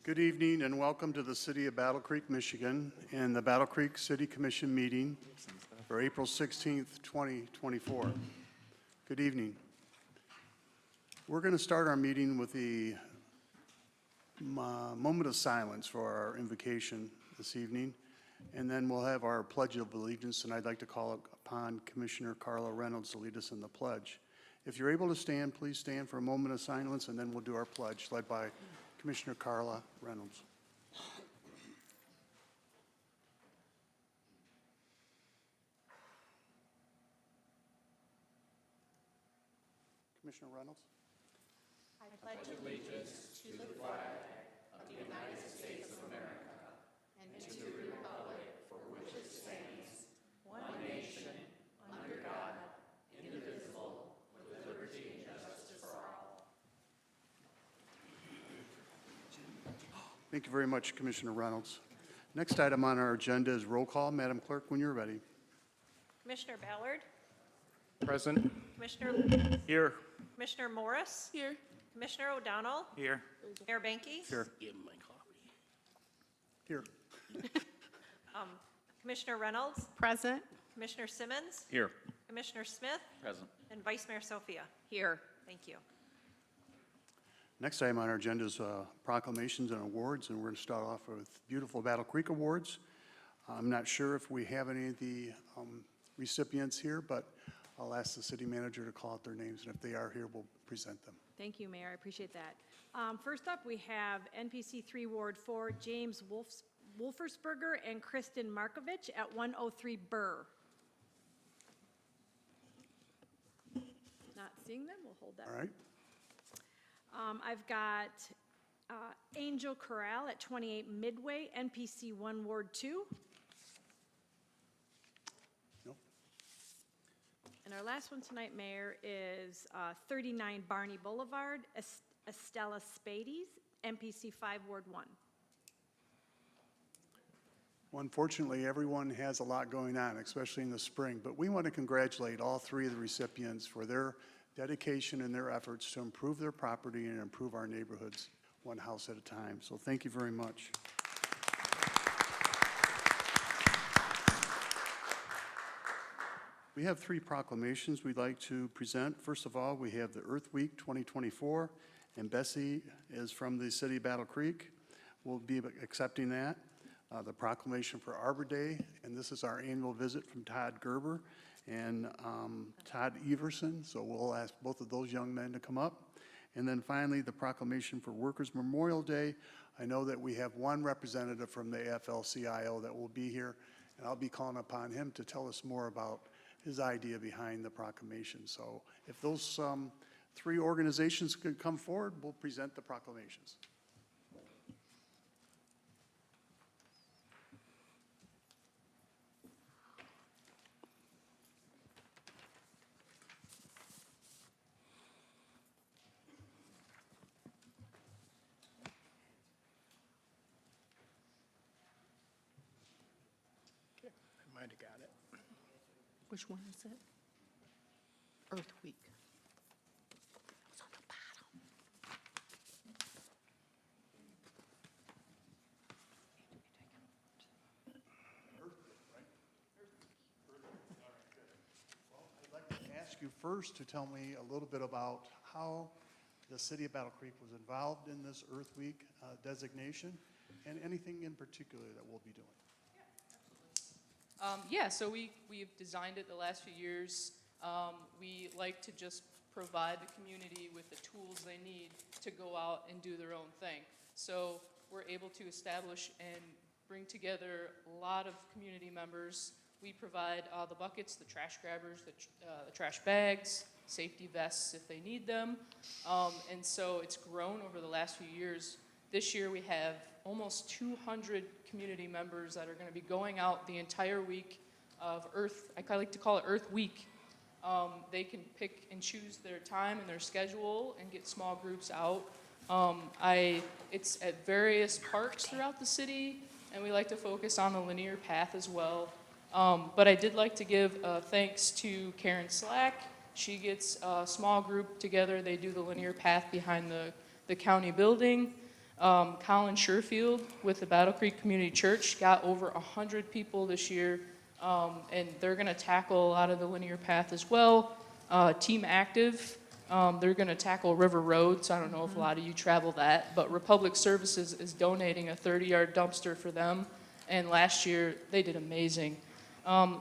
Good evening and welcome to the City of Battle Creek, Michigan and the Battle Creek City Commission meeting for April 16th, 2024. Good evening. We're going to start our meeting with the moment of silence for our invocation this evening, and then we'll have our Pledge of Allegiance, and I'd like to call upon Commissioner Carla Reynolds to lead us in the pledge. If you're able to stand, please stand for a moment of silence, and then we'll do our pledge, led by Commissioner Carla Reynolds. Commissioner Reynolds. I pledge allegiance to the flag of the United States of America and to the republic for which it stands, one nation, under God, indivisible, with liberty and justice for all. Thank you very much, Commissioner Reynolds. Next item on our agenda is roll call. Madam Clerk, when you're ready. Commissioner Ballard. Present. Commissioner Here. Commissioner Morris. Here. Commissioner O'Donnell. Here. Mayor Banky. Here. Give him my copy. Here. Commissioner Reynolds. Present. Commissioner Simmons. Here. Commissioner Smith. Present. And Vice Mayor Sophia. Here. Thank you. Next item on our agenda is proclamations and awards, and we're going to start off with beautiful Battle Creek Awards. I'm not sure if we have any of the recipients here, but I'll ask the city manager to call out their names, and if they are here, we'll present them. Thank you, Mayor. I appreciate that. First up, we have NPC 3 Ward 4, James Wolfersberger and Kristen Markovich at 103 Burr. Not seeing them, we'll hold that. All right. I've got Angel Corral at 28 Midway, NPC 1 Ward 2. Nope. And our last one tonight, Mayor, is 39 Barney Boulevard, Estella Spades, NPC 5 Ward 1. Well, unfortunately, everyone has a lot going on, especially in the spring, but we want to congratulate all three of the recipients for their dedication and their efforts to improve their property and improve our neighborhoods one house at a time. So thank you very much. We have three proclamations we'd like to present. First of all, we have the Earth Week 2024, and Bessie is from the city of Battle Creek. We'll be accepting that. The proclamation for Arbor Day, and this is our annual visit from Todd Gerber and Todd Everson, so we'll ask both of those young men to come up. And then finally, the proclamation for Workers' Memorial Day. I know that we have one representative from the AFL-CIO that will be here, and I'll be calling upon him to tell us more about his idea behind the proclamation. So if those three organizations could come forward, we'll present the proclamations. I might have got it. Which one is it? Earth Week. It's on the bottom. I'd like to ask you first to tell me a little bit about how the city of Battle Creek was involved in this Earth Week designation, and anything in particular that we'll be doing. So we've designed it the last few years. We like to just provide the community with the tools they need to go out and do their own thing. So we're able to establish and bring together a lot of community members. We provide the buckets, the trash grabbers, the trash bags, safety vests if they need them. And so it's grown over the last few years. This year we have almost 200 community members that are going to be going out the entire week of Earth. I like to call it Earth Week. They can pick and choose their time and their schedule and get small groups out. It's at various parks throughout the city, and we like to focus on the linear path as well. But I did like to give thanks to Karen Slack. She gets a small group together. They do the linear path behind the county building. Colin Sherfield with the Battle Creek Community Church got over 100 people this year, and they're going to tackle a lot of the linear path as well. Team Active, they're going to tackle River Road, so I don't know if a lot of you travel that, but Republic Services is donating a 30-yard dumpster for them, and last year they did amazing.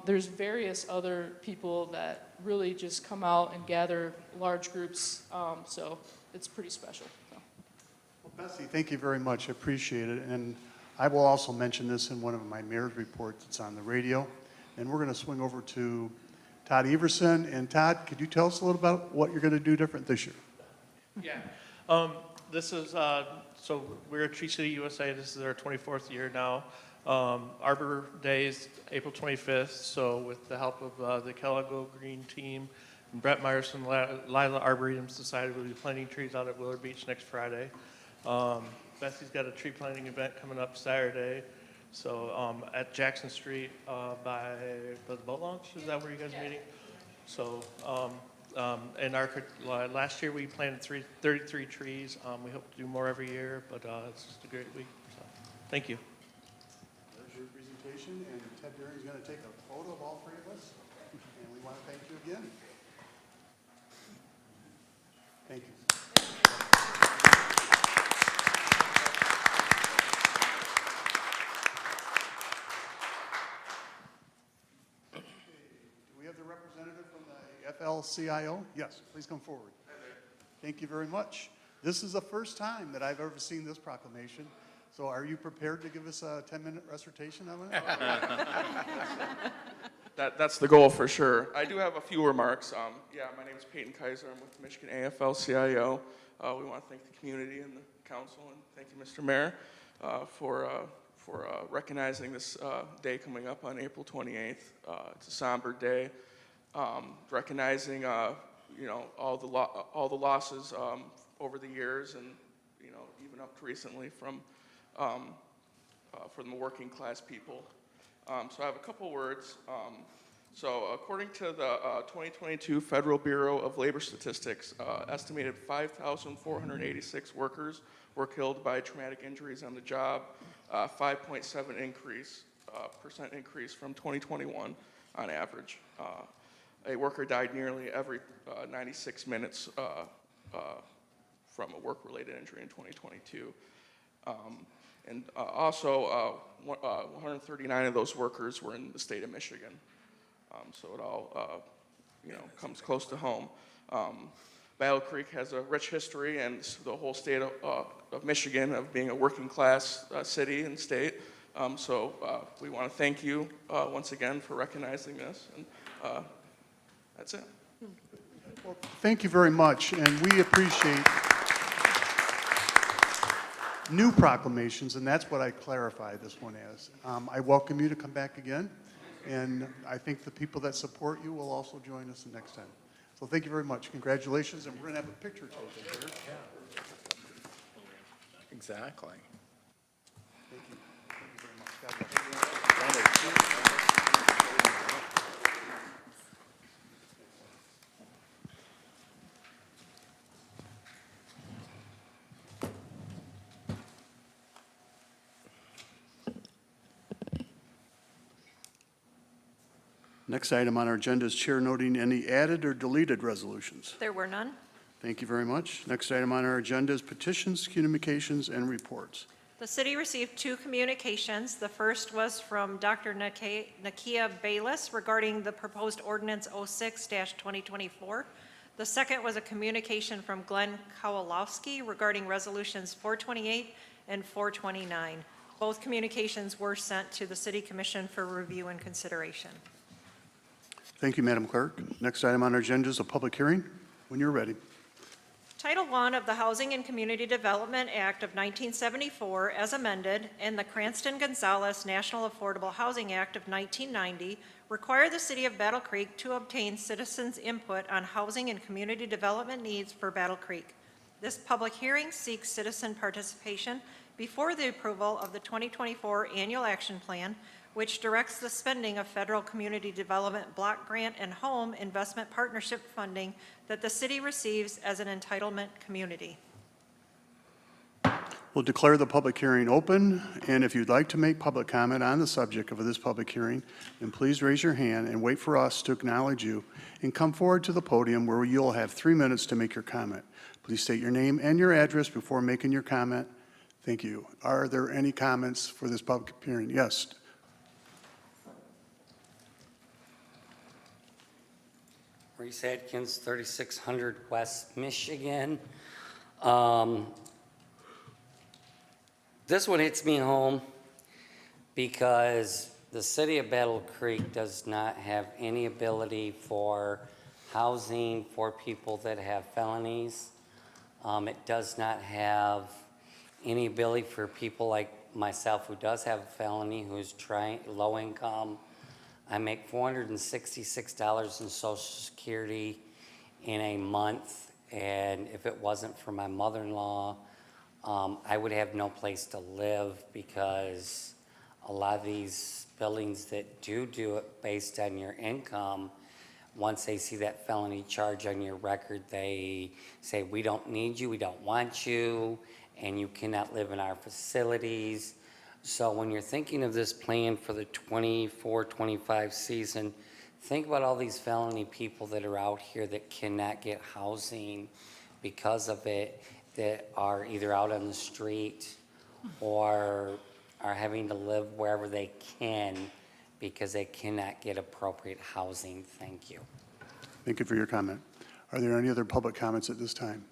There's various other people that really just come out and gather large groups, so it's pretty special. So. Well, Bessie, thank you very much. I appreciate it. And I will also mention this in one of my mayor's reports. It's on the radio. And we're going to swing over to Todd Everson. And Todd, could you tell us a little about what you're going to do different this year? Yeah. This is, so we're at Tree City USA. This is our 24th year now. Arbor Day is April 25th, so with the help of the Kellogg Go Green team, and Brett Myerson, Lila Arboretums decided we'll be planting trees out at Willard Beach next Friday. Bessie's got a tree planting event coming up Saturday, so at Jackson Street by the boat launch. Is that where you guys are meeting? So, and last year we planted 33 trees. We hope to do more every year, but it's just a great week. So, thank you. There's your presentation, and Ted Deering's going to take a photo of all three of us, and we want to thank you again. Thank you. Do we have the representative from the FL-CIO? Yes, please come forward. Thank you very much. This is the first time that I've ever seen this proclamation. So are you prepared to give us a 10-minute recitation of it? That's the goal for sure. I do have a few remarks. My name is Peyton Kaiser. I'm with the Michigan AFL-CIO. We want to thank the community and the council, and thank you, Mr. Mayor, for recognizing this day coming up on April 28th. It's a somber day, recognizing all the losses over the years, and even up to recently from the working class people. So I have a couple words. So according to the 2022 Federal Bureau of Labor Statistics, estimated 5,486 workers were killed by traumatic injuries on the job, 5.7% increase from 2021 on average. A worker died nearly every 96 minutes from a work-related injury in 2022. And also, 139 of those workers were in the state of Michigan. So it all, comes close to home. Battle Creek has a rich history, and the whole state of Michigan of being a working-class city and state. So we want to thank you once again for recognizing this, and that's it. Well, thank you very much, and we appreciate new proclamations, and that's what I clarify this one as. I welcome you to come back again, and I think the people that support you will also join us the next time. So thank you very much. Congratulations, and we're going to have a picture taken here. Exactly. Thank you. Thank you very much. God bless you. Next item on our agenda is chair noting any added or deleted resolutions. There were none. Thank you very much. Next item on our agenda is petitions, communications, and reports. The city received 2 communications. The first was from Dr. Nakia Bayless regarding the proposed ordinance 06-2024. The second was a communication from Glenn Kowalowski regarding resolutions 428 and 429. Both communications were sent to the City Commission for review and consideration. Thank you, Madam Clerk. Next item on our agenda is a public hearing. When you're ready. Title I of the Housing and Community Development Act of 1974, as amended, and the Cranston-Gonzalez National Affordable Housing Act of 1990 require the City of Battle Creek to obtain citizens' input on housing and community development needs for Battle Creek. This public hearing seeks citizen participation before the approval of the 2024 Annual Action Plan, which directs the spending of federal community development block grant and home investment partnership funding that the city receives as an entitlement community. We'll declare the public hearing open, and if you'd like to make public comment on the subject of this public hearing, then please raise your hand and wait for us to acknowledge you and come forward to the podium where you'll have 3 minutes to make your comment. Please state your name and your address before making your comment. Thank you. Are there any comments for this public hearing? Yes. Reese Atkins, 3600 West Michigan. This one hits me home because the city of Battle Creek does not have any ability for housing for people that have felonies. It does not have any ability for people like myself who does have a felony, who's low income. I make $466 in Social Security in a month, and if it wasn't for my mother-in-law, I would have no place to live, because a lot of these buildings that do it based on your income, once they see that felony charge on your record, they say, we don't need you, we don't want you, and you cannot live in our facilities. So when you're thinking of this plan for the 24-25 season, think about all these felony people that are out here that cannot get housing because of it, that are either out on the street or are having to live wherever they can because they cannot get appropriate housing. Thank you. Thank you for your comment. Are there any other public comments at this time?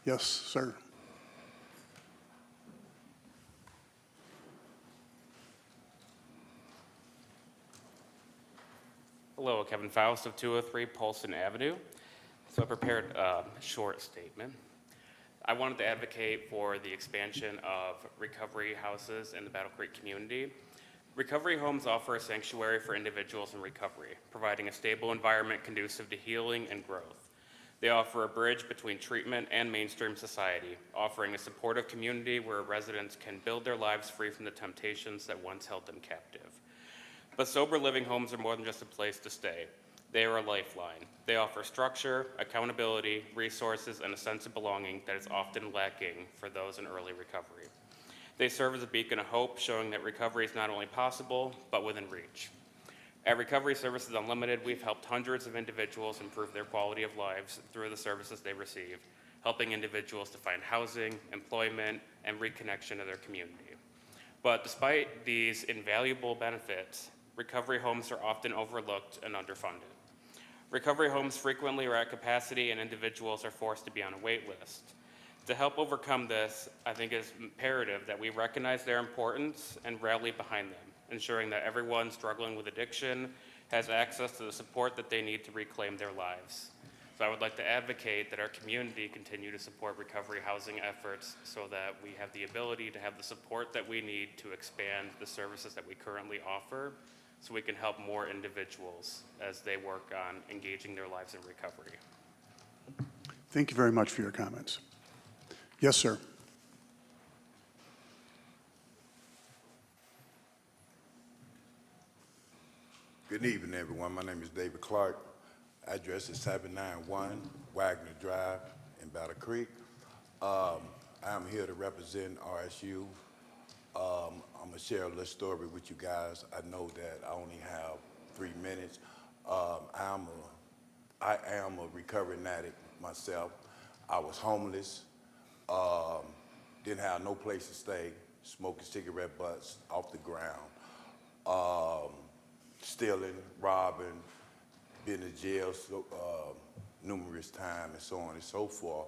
Yes, sir. Hello, Kevin Faust of 203 Polson Avenue. So I prepared a short statement. I wanted to advocate for the expansion of recovery houses in the Battle Creek community. Recovery homes offer a sanctuary for individuals in recovery, providing a stable environment conducive to healing and growth. They offer a bridge between treatment and mainstream society, offering a supportive community where residents can build their lives free from the temptations that once held them captive. But sober living homes are more than just a place to stay. They are a lifeline. They offer structure, accountability, resources, and a sense of belonging that is often lacking for those in early recovery. They serve as a beacon of hope, showing that recovery is not only possible, but within reach. At Recovery Services Unlimited, we've helped hundreds of individuals improve their quality of lives through the services they receive, helping individuals to find housing, employment, and reconnection to their community. But despite these invaluable benefits, recovery homes are often overlooked and underfunded. Recovery homes frequently are at capacity and individuals are forced to be on a wait list. To help overcome this, I think it's imperative that we recognize their importance and rally behind them, ensuring that everyone struggling with addiction has access to the support that they need to reclaim their lives. So I would like to advocate that our community continue to support recovery housing efforts so that we have the ability to have the support that we need to expand the services that we currently offer, so we can help more individuals as they work on engaging their lives in recovery. Thank you very much for your comments. Yes, sir. Good evening, everyone. My name is David Clark. Address is 791 Wagner Drive in Battle Creek. I'm here to represent RSU. I'm going to share a little story with you guys. I know that I only have 3 minutes. I am a recovering addict myself. I was homeless, didn't have no place to stay, smoking cigarette butts off the ground, stealing, robbing, been in jail numerous times, and so on and so forth.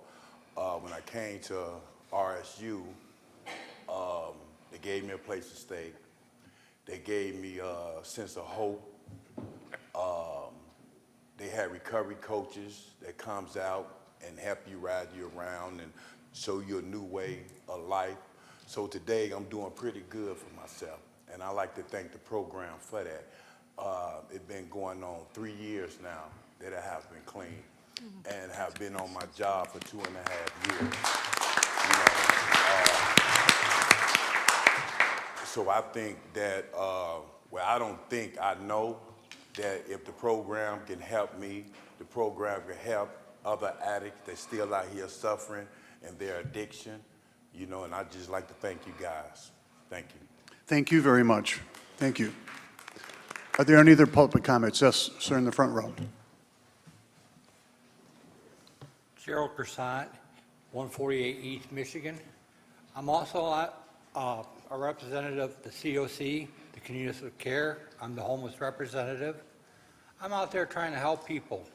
When I came to RSU, they gave me a place to stay. They gave me a sense of hope. They had recovery coaches that comes out and help you ride you around and show you a new way of life. So today I'm doing pretty good for myself, and I like to thank the program for that. It's been going on 3 years now that I have been clean and have been on my job for 2.5 years. So I think that, well, I don't think, I know that if the program can help me, the program can help other addicts that's still out here suffering in their addiction, you know, and I'd just like to thank you guys. Thank you. Thank you very much. Thank you. Are there any other public comments? Yes, sir, in the front row. Gerald Persant, 148 East Michigan. I'm also a representative of the COC, the Community of Care. I'm the homeless representative. I'm out there trying to help people.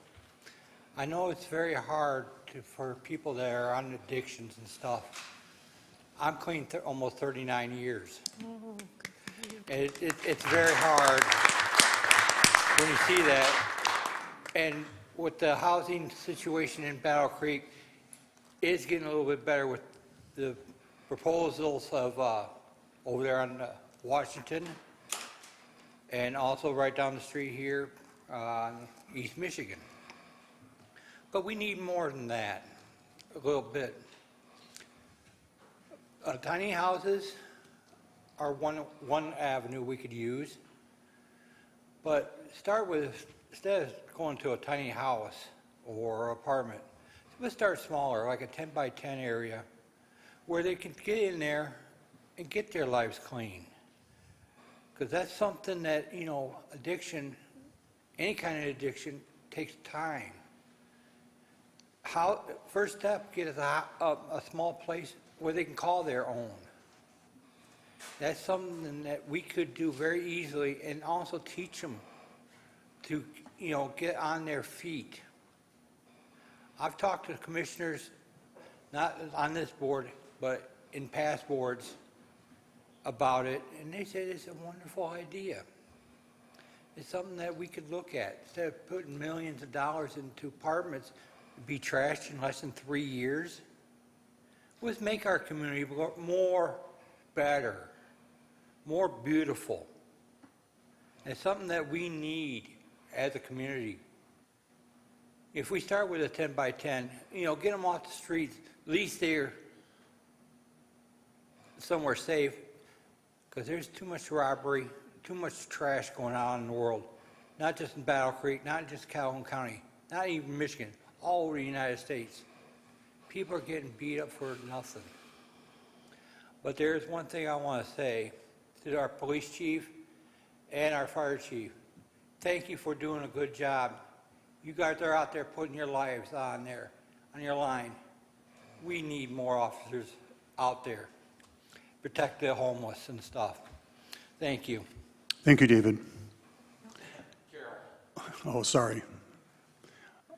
I know it's very hard for people that are on addictions and stuff. I'm clean almost 39 years. It's very hard when you see that. And with the housing situation in Battle Creek, it's getting a little bit better with the proposals of over there on Washington, and also right down the street here on East Michigan. But we need more than that, a little bit. Tiny houses are one avenue we could use, but start with, instead of going to a tiny house or apartment, let's start smaller, like a 10 by 10 area, where they can get in there and get their lives clean. Because that's something that, you know, addiction, any kind of addiction, takes time. First step, get a small place where they can call their own. That's something that we could do very easily, and also teach them to, you know, get on their feet. I've talked to commissioners, not on this board, but in past boards about it, and they said it's a wonderful idea. It's something that we could look at. Instead of putting millions of dollars into apartments, be trashed in less than 3 years. Let's make our community more better, more beautiful. It's something that we need as a community. If we start with a 10 by 10, you know, get them off the streets, at least they're somewhere safe, because there's too much robbery, too much trash going on in the world. Not just in Battle Creek, not just Calhoun County, not even Michigan, all over the United States. People are getting beat up for nothing. But there's one thing I want to say to our police chief and our fire chief. Thank you for doing a good job. You guys are out there putting your lives on there, on your line. We need more officers out there. Protect the homeless and stuff. Thank you. Thank you, David. Carol. Oh, sorry.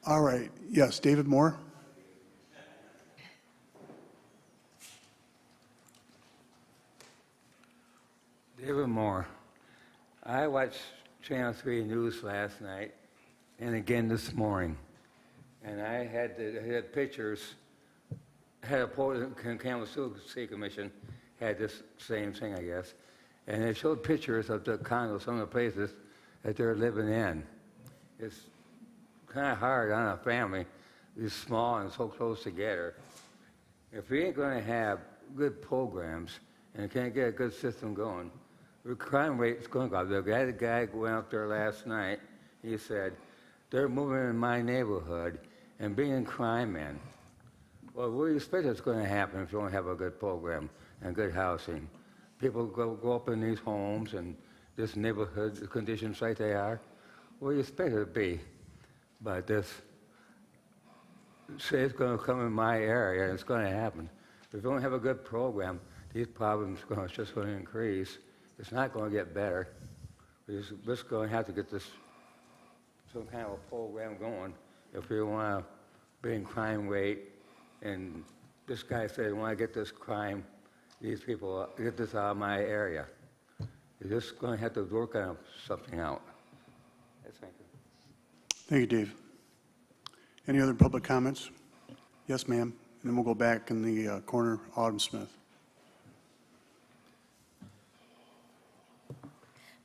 All right. Yes, David Moore. David Moore. I watched Channel 3 News last night and again this morning. And I had pictures, had a Kansas City Commission had this same thing, I guess. And it showed pictures of the condos, some of the places that they're living in. It's kind of hard on a family, this small and so close together. If we ain't going to have good programs and can't get a good system going, the crime rate is going to go up. I had a guy who went up there last night. He said, they're moving in my neighborhood and bringing crime in. Well, what do you expect is going to happen if you don't have a good program and good housing? People go up in these homes and this neighborhood, the conditions like they are. What do you expect it to be? But this, say it's going to come in my area, and it's going to happen. If you don't have a good program, these problems are just going to increase. It's not going to get better. We're just going to have to get this, some kind of a program going if we want to bring crime rate. And this guy said, when I get this crime, these people, get this out of my area. You're just going to have to work on something out. Thank you. Thank you, Dave. Any other public comments? Yes, ma'am. And then we'll go back in the corner, Autumn Smith.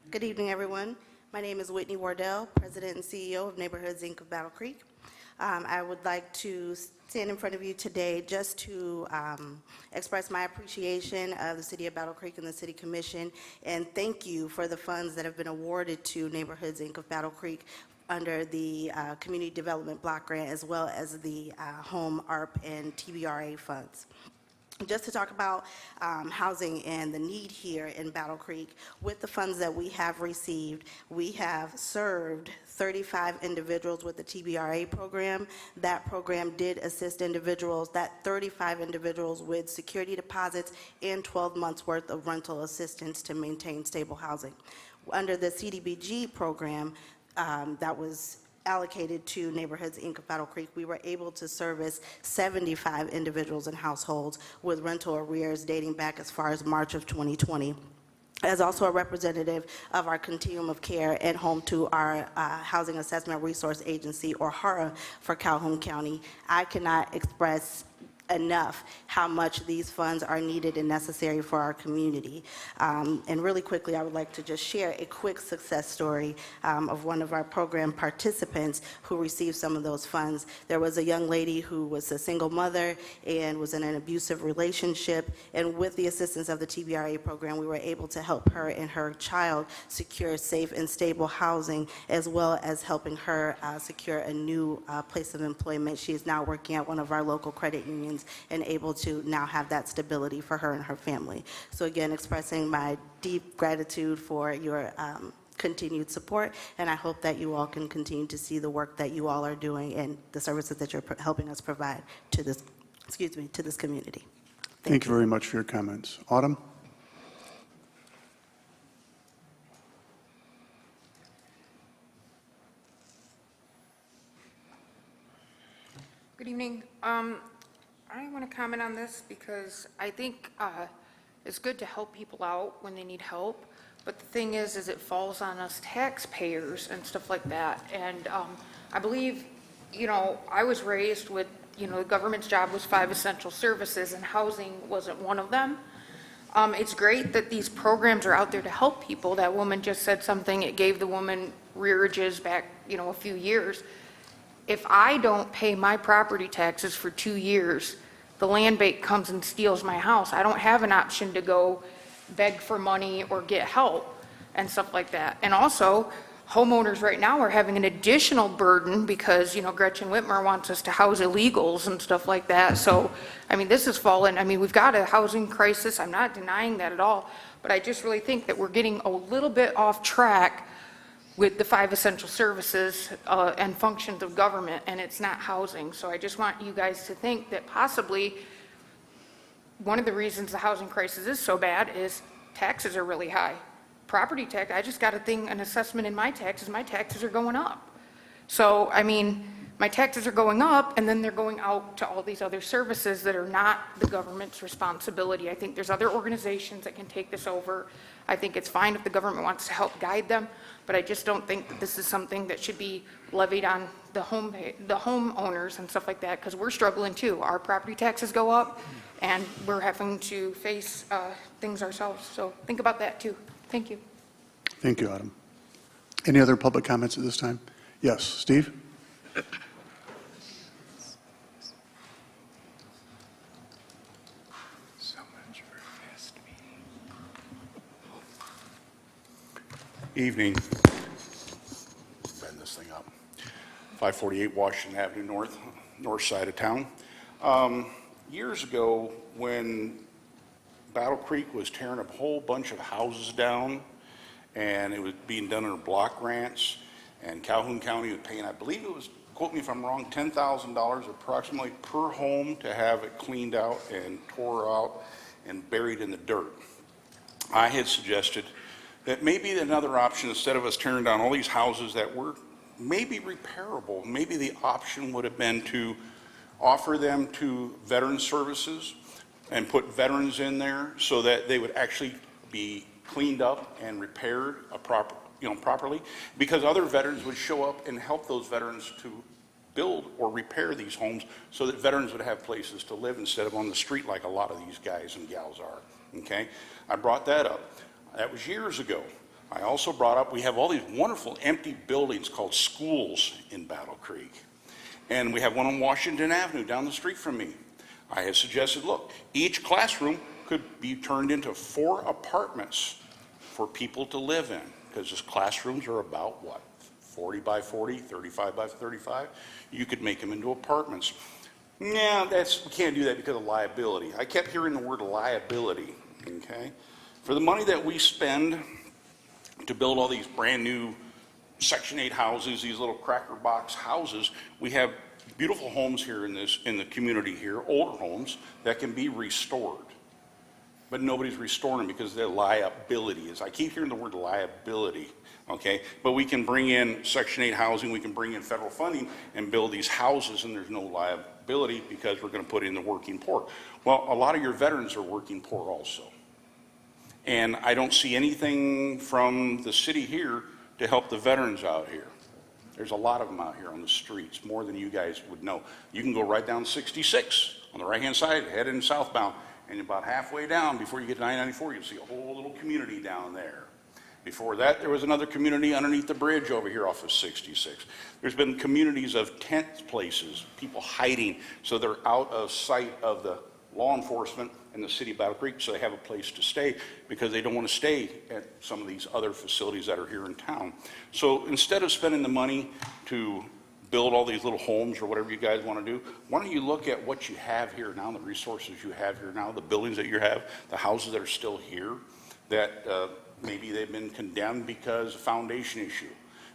Good evening, everyone. My name is Whitney Wardell, President and CEO of Neighborhoods, Inc. of Battle Creek. I would like to stand in front of you today just to express my appreciation of the City of Battle Creek and the City Commission, and thank you for the funds that have been awarded to Neighborhoods, Inc. of Battle Creek under the Community Development Block Grant, as well as the Home, ARP, and TBRA funds. just to talk about housing and the need here in Battle Creek. With the funds that we have received, we have served 35 individuals with the TBRA program. That program did assist individuals, that 35 individuals, with security deposits and 12 months' worth of rental assistance to maintain stable housing. Under the CDBG program that was allocated to Neighborhoods Inc. of Battle Creek, we were able to service 75 individuals and households with rental arrears dating back as far as March of 2020. As also a representative of our continuum of care and home to our Housing Assessment Resource Agency, or HARA, for Calhoun County, I cannot express enough how much these funds are needed and necessary for our community. And really quickly, I would like to just share a quick success story of one of our program participants who received some of those funds. There was a young lady who was a single mother and was in an abusive relationship, and with the assistance of the TBRA program, we were able to help her and her child secure safe and stable housing, as well as helping her secure a new place of employment. She is now working at one of our local credit unions and able to now have that stability for her and her family. So again, expressing my deep gratitude for your continued support, and I hope that you all can continue to see the work that you all are doing and the services that you're helping us provide to this, to this community. Thank you very much for your comments. Autumn? Good evening. I want to comment on this because I think it's good to help people out when they need help, but the thing is it falls on us taxpayers and stuff like that. And I believe, I was raised with, the government's job was 5 essential services, and housing wasn't one of them. It's great that these programs are out there to help people. That woman just said something, it gave the woman rearages back, a few years. If I don't pay my property taxes for 2 years, the land bank comes and steals my house. I don't have an option to go beg for money or get help and stuff like that. And also, homeowners right now are having an additional burden because, Gretchen Whitmer wants us to house illegals and stuff like that. So, this has fallen. We've got a housing crisis. I'm not denying that at all. But I just really think that we're getting a little bit off track with the 5 essential services and functions of government, and it's not housing. So I just want you guys to think that possibly one of the reasons the housing crisis is so bad is taxes are really high. Property tax, I just got an assessment in my taxes are going up. So, my taxes are going up, and then they're going out to all these other services that are not the government's responsibility. I think there's other organizations that can take this over. I think it's fine if the government wants to help guide them, but I just don't think that this is something that should be levied on the homeowners and stuff like that, because we're struggling too. Our property taxes go up, and we're having to face things ourselves. So think about that too. Thank you. Thank you, Autumn. Any other public comments at this time? Yes, Steve? Evening. Bend this thing up. 548 Washington Avenue north side of town. Years ago, when Battle Creek was tearing a whole bunch of houses down, and it was being done under block grants, and Calhoun County was paying, I believe it was, quote me if I'm wrong, $10,000 approximately per home to have it cleaned out and tore out and buried in the dirt. I had suggested that maybe another option, instead of us tearing down all these houses that were maybe repairable, maybe the option would have been to offer them to veteran services and put veterans in there so that they would actually be cleaned up and repaired properly, because other veterans would show up and help those veterans to build or repair these homes so that veterans would have places to live instead of on the street like a lot of these guys and gals are, okay? I brought that up. That was years ago. I also brought up, we have all these wonderful empty buildings called schools in Battle Creek. And we have one on Washington Avenue down the street from me. I had suggested, look, each classroom could be turned into 4 apartments for people to live in, because these classrooms are about, what, 40 by 40, 35 by 35? You could make them into apartments. Yeah, we can't do that because of liability. I kept hearing the word liability, okay? For the money that we spend to build all these brand-new Section 8 houses, these little cracker box houses, we have beautiful homes here in the community here, older homes, that can be restored. But nobody's restoring them because of their liability. I keep hearing the word liability, okay? But we can bring in Section 8 housing, we can bring in federal funding and build these houses, and there's no liability because we're going to put in the working poor. Well, a lot of your veterans are working poor also. And I don't see anything from the city here to help the veterans out here. There's a lot of them out here on the streets, more than you guys would know. You can go right down 66 on the right-hand side, heading southbound, and about halfway down before you get to 994, you'll see a whole little community down there. Before that, there was another community underneath the bridge over here off of 66. There's been communities of tent places, people hiding, so they're out of sight of the law enforcement in the city of Battle Creek, so they have a place to stay because they don't want to stay at some of these other facilities that are here in town. So instead of spending the money to build all these little homes or whatever you guys want to do, why don't you look at what you have here now, the resources you have here now, the buildings that you have, the houses that are still here, that maybe they've been condemned because of foundation issue.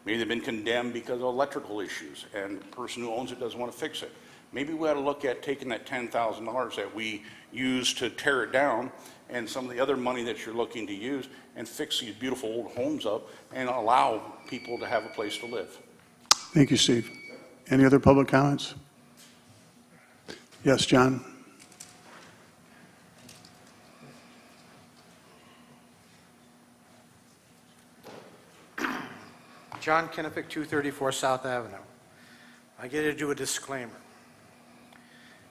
Maybe they've been condemned because of electrical issues, and the person who owns it doesn't want to fix it. Maybe we ought to look at taking that $10,000 that we use to tear it down and some of the other money that you're looking to use and fix these beautiful old homes up and allow people to have a place to live. Thank you, Steve. Any other public comments? Yes, John? John Kennefic, 234 South Avenue. I get to do a disclaimer.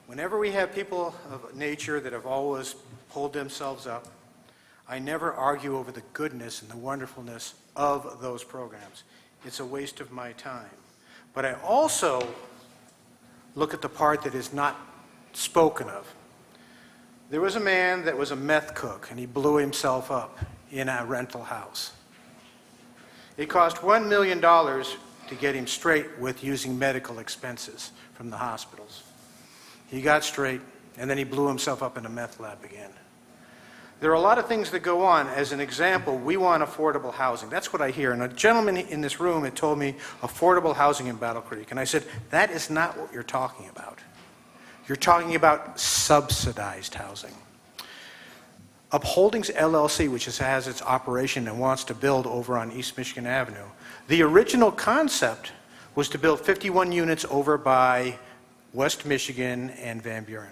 Whenever we have people of nature that have always pulled themselves up, I never argue over the goodness and the wonderfulness of those programs. It's a waste of my time. But I also look at the part that is not spoken of. There was a man that was a meth cook, and he blew himself up in a rental house. It cost $1 million to get him straight with using medical expenses from the hospitals. He got straight, and then he blew himself up in a meth lab again. There are a lot of things that go on. As an example, we want affordable housing. That's what I hear. And a gentleman in this room had told me affordable housing in Battle Creek. And I said, that is not what you're talking about. You're talking about subsidized housing. Upholdings LLC, which has its operation and wants to build over on East Michigan Avenue, the original concept was to build 51 units over by West Michigan and Van Buren.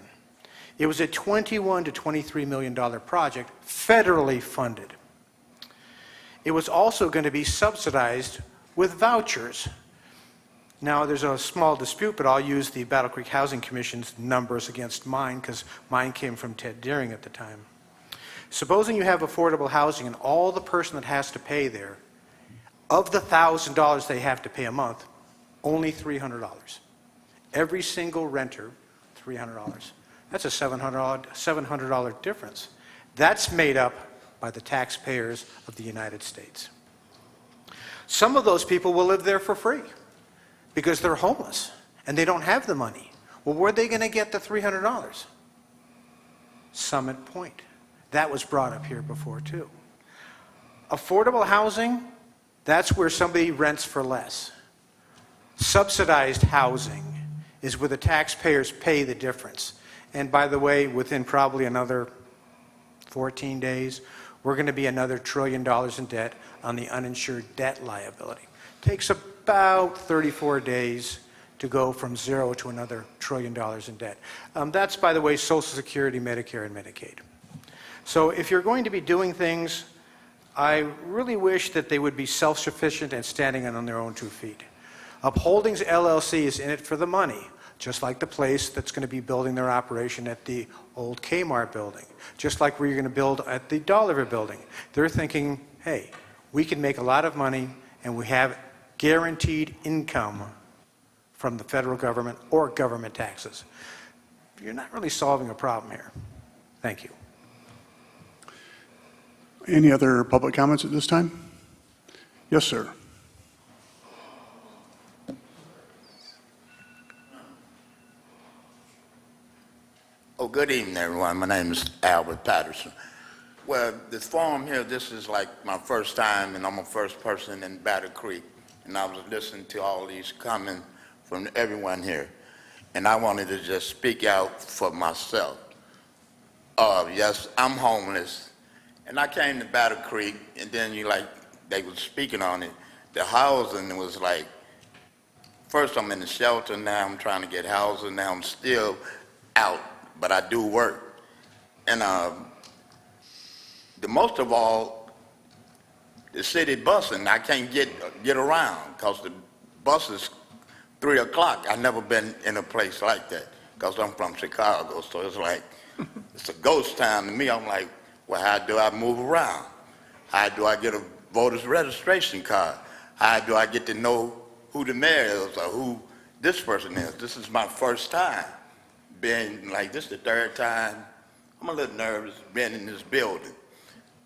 It was a $21 to $23 million project, federally funded. It was also going to be subsidized with vouchers. Now, there's a small dispute, but I'll use the Battle Creek Housing Commission's numbers against mine because mine came from Ted Deering at the time. Supposing you have affordable housing and all the person that has to pay there, of the $1,000 they have to pay a month, only $300. Every single renter, $300. That's a $700 difference. That's made up by the taxpayers of the United States. Some of those people will live there for free because they're homeless and they don't have the money. Well, where are they going to get the $300? Summit Point. That was brought up here before, too. Affordable housing, that's where somebody rents for less. Subsidized housing is where the taxpayers pay the difference. And by the way, within probably another 14 days, we're going to be another $1 trillion in debt on the uninsured debt liability. It takes about 34 days to go from zero to another $1 trillion in debt. That's, by the way, Social Security, Medicare, and Medicaid. So if you're going to be doing things, I really wish that they would be self-sufficient and standing on their own 2 feet. Upholdings LLC is in it for the money, just like the place that's going to be building their operation at the old Kmart building, just like where you're going to build at the Dollar building. They're thinking, hey, we can make a lot of money and we have guaranteed income from the federal government or government taxes. You're not really solving a problem here. Thank you. Any other public comments at this time? Yes, sir. good evening, everyone. My name is Albert Patterson. Well, this forum here, this is like my first time, and I'm a first person in Battle Creek, and I was listening to all these comments from everyone here, and I wanted to just speak out for myself. Yes, I'm homeless, and I came to Battle Creek, and then they were speaking on it. The housing was like, first I'm in the shelter, now I'm trying to get housing, now I'm still out, but I do work. And the most of all, the city busing, I can't get around because the bus is 3 o'clock. I've never been in a place like that because I'm from Chicago, so it's like, it's a ghost town to me. I'm like, well, how do I move around? How do I get a voter's registration card? How do I get to know who the mayor is or who this person is? This is my first time being like this, the third time. I'm a little nervous being in this building.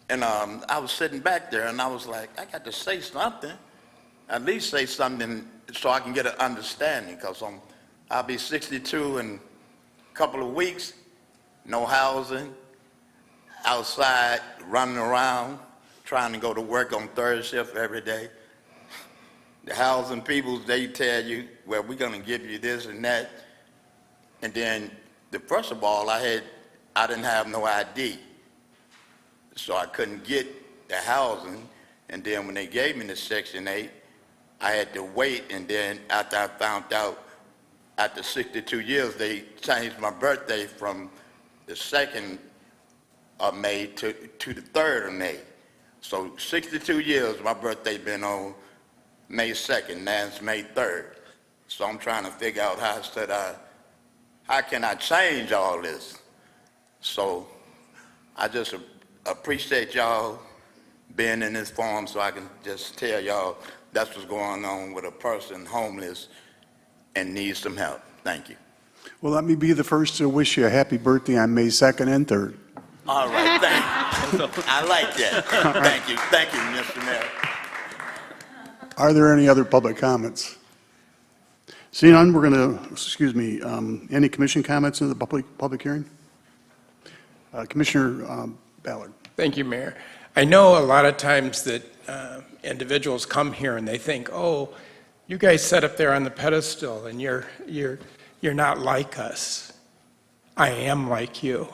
And I was sitting back there and I was like, I got to say something, at least say something so I can get an understanding, because I'll be 62 in a couple of weeks, no housing, outside, running around, trying to go to work on third shift every day. The housing people, they tell you, well, we're going to give you this and that. And then, first of all, I didn't have no ID, so I couldn't get the housing. And then when they gave me the Section 8, I had to wait. And then after I found out, after 62 years, they changed my birthday from the 2nd of May to the 3rd of May. So 62 years, my birthday been on May 2nd, now it's May 3rd. So I'm trying to figure out how can I change all this? So I just appreciate y'all being in this forum so I can just tell y'all that's what's going on with a person homeless and needs some help. Thank you. Well, let me be the first to wish you a happy birthday on May 2nd and 3rd. All right, thank you. I like that. Thank you, Mr. Mayor. Are there any other public comments? Seeing none, we're going to, any commission comments in the public hearing? Commissioner Ballard. Thank you, Mayor. I know a lot of times that individuals come here and they think, oh, you guys sit up there on the pedestal and you're not like us. I am like you.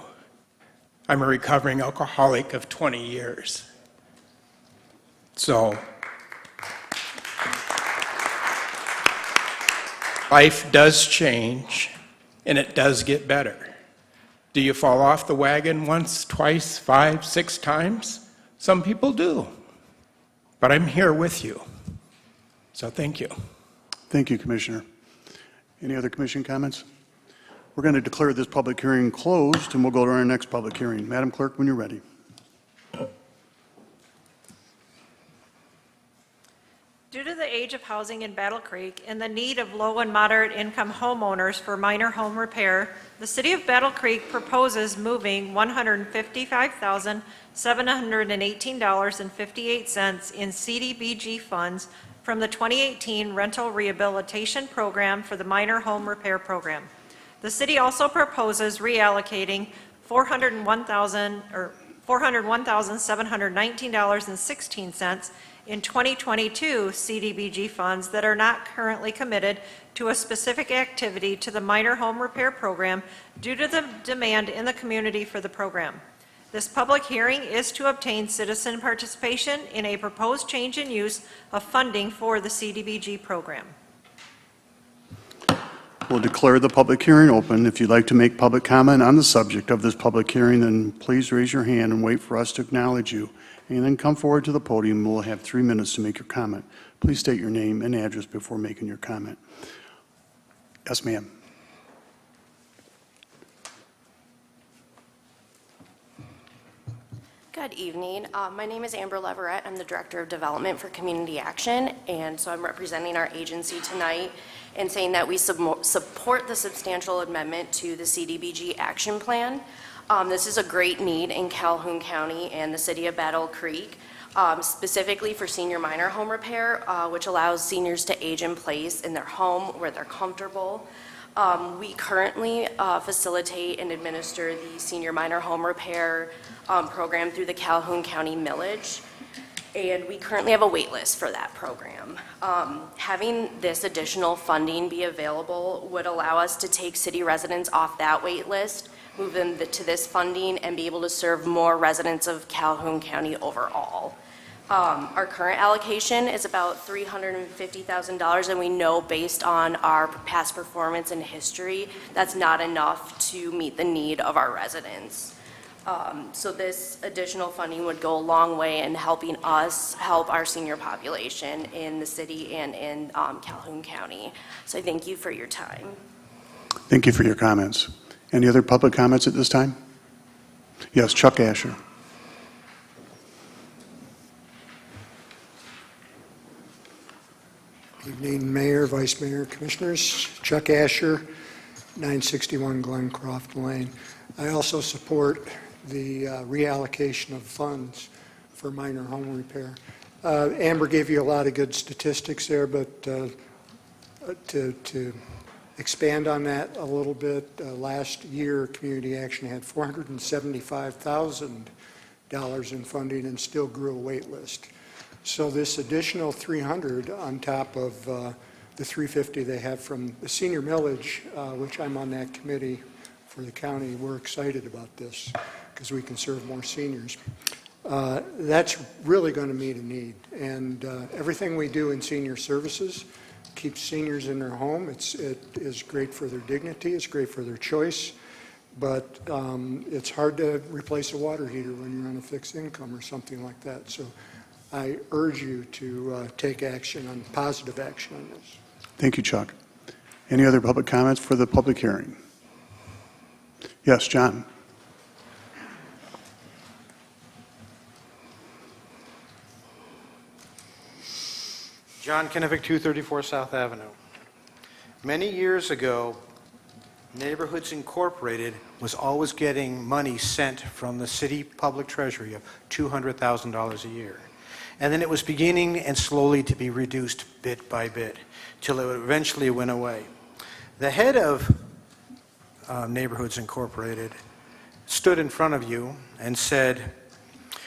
I'm a recovering alcoholic of 20 years. So life does change and it does get better. Do you fall off the wagon once, twice, 5, 6 times? Some people do. But I'm here with you. So thank you. Thank you, Commissioner. Any other commission comments? We're going to declare this public hearing closed, and we'll go to our next public hearing. Madam Clerk, when you're ready. Due to the age of housing in Battle Creek and the need of low and moderate income homeowners for minor home repair, the City of Battle Creek proposes moving $155,718.58 in CDBG funds from the 2018 Rental Rehabilitation Program for the Minor Home Repair Program. The city also proposes reallocating $401,719.16 in 2022 CDBG funds that are not currently committed to a specific activity to the Minor Home Repair Program due to the demand in the community for the program. This public hearing is to obtain citizen participation in a proposed change in use of funding for the CDBG program. We'll declare the public hearing open. If you'd like to make public comment on the subject of this public hearing, then please raise your hand and wait for us to acknowledge you. And then come forward to the podium. We'll have 3 minutes to make your comment. Please state your name and address before making your comment. Yes, ma'am. Good evening. My name is Amber Leverett. I'm the Director of Development for Community Action, and so I'm representing our agency tonight and saying that we support the substantial amendment to the CDBG action plan. This is a great need in Calhoun County and the city of Battle Creek, specifically for senior minor home repair, which allows seniors to age in place in their home where they're comfortable. We currently facilitate and administer the senior minor home repair program through the Calhoun County Millage, and we currently have a wait list for that program. Having this additional funding be available would allow us to take city residents off that wait list, move them to this funding, and be able to serve more residents of Calhoun County overall. Our current allocation is about $350,000, and we know based on our past performance and history, that's not enough to meet the need of our residents. So this additional funding would go a long way in helping us help our senior population in the city and in Calhoun County. So I thank you for your time. Thank you for your comments. Any other public comments at this time? Yes, Chuck Asher. Evening, Mayor, Vice Mayor, Commissioners. Chuck Asher, 961 Glencroft Lane. I also support the reallocation of funds for minor home repair. Amber gave you a lot of good statistics there, but to expand on that a little bit, last year Community Action had $475,000 in funding and still grew a wait list. So this additional 300 on top of the 350 they have from the senior millage, which I'm on that committee for the county, we're excited about this because we can serve more seniors. That's really going to meet a need. And everything we do in senior services keeps seniors in their home. It is great for their dignity. It's great for their choice. But it's hard to replace a water heater when you're on a fixed income or something like that. So I urge you to take action on positive action on this. Thank you, Chuck. Any other public comments for the public hearing? Yes, John. John Kinnivick, 234 South Avenue. Many years ago, Neighborhoods Incorporated was always getting money sent from the city public treasury of $200,000 a year. And then it was beginning and slowly to be reduced bit by bit till it eventually went away. The head of Neighborhoods Incorporated stood in front of you and said,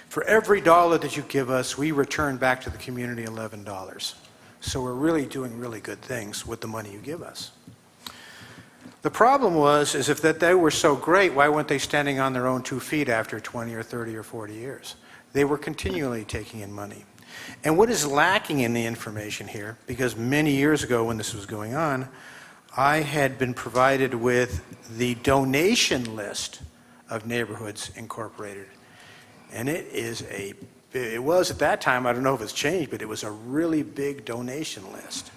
for every dollar that you give us, we return back to the community $11. So we're really doing really good things with the money you give us. The problem is if that they were so great, why weren't they standing on their own 2 feet after 20 or 30 or 40 years? They were continually taking in money. And what is lacking in the information here, because many years ago when this was going on, I had been provided with the donation list of Neighborhoods Incorporated. And it was at that time, I don't know if it's changed, but it was a really big donation list.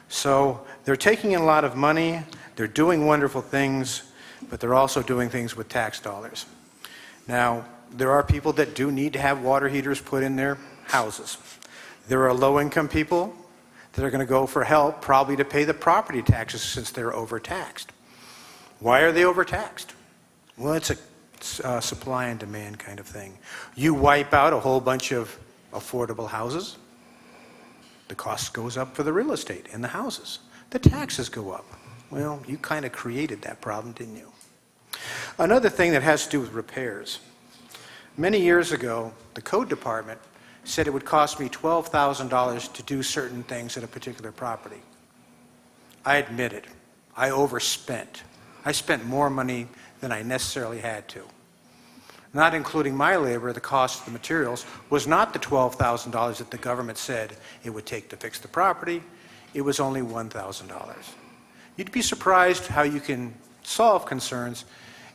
So they're taking in a lot of money, they're doing wonderful things, but they're also doing things with tax dollars. Now, there are people that do need to have water heaters put in their houses. There are low-income people that are going to go for help, probably to pay the property taxes since they're overtaxed. Why are they overtaxed? Well, it's a supply and demand kind of thing. You wipe out a whole bunch of affordable houses, the cost goes up for the real estate and the houses. The taxes go up. Well, you kind of created that problem, didn't you? Another thing that has to do with repairs. Many years ago, the code department said it would cost me $12,000 to do certain things at a particular property. I admit it. I overspent. I spent more money than I necessarily had to. Not including my labor, the cost of the materials was not the $12,000 that the government said it would take to fix the property. It was only $1,000. You'd be surprised how you can solve concerns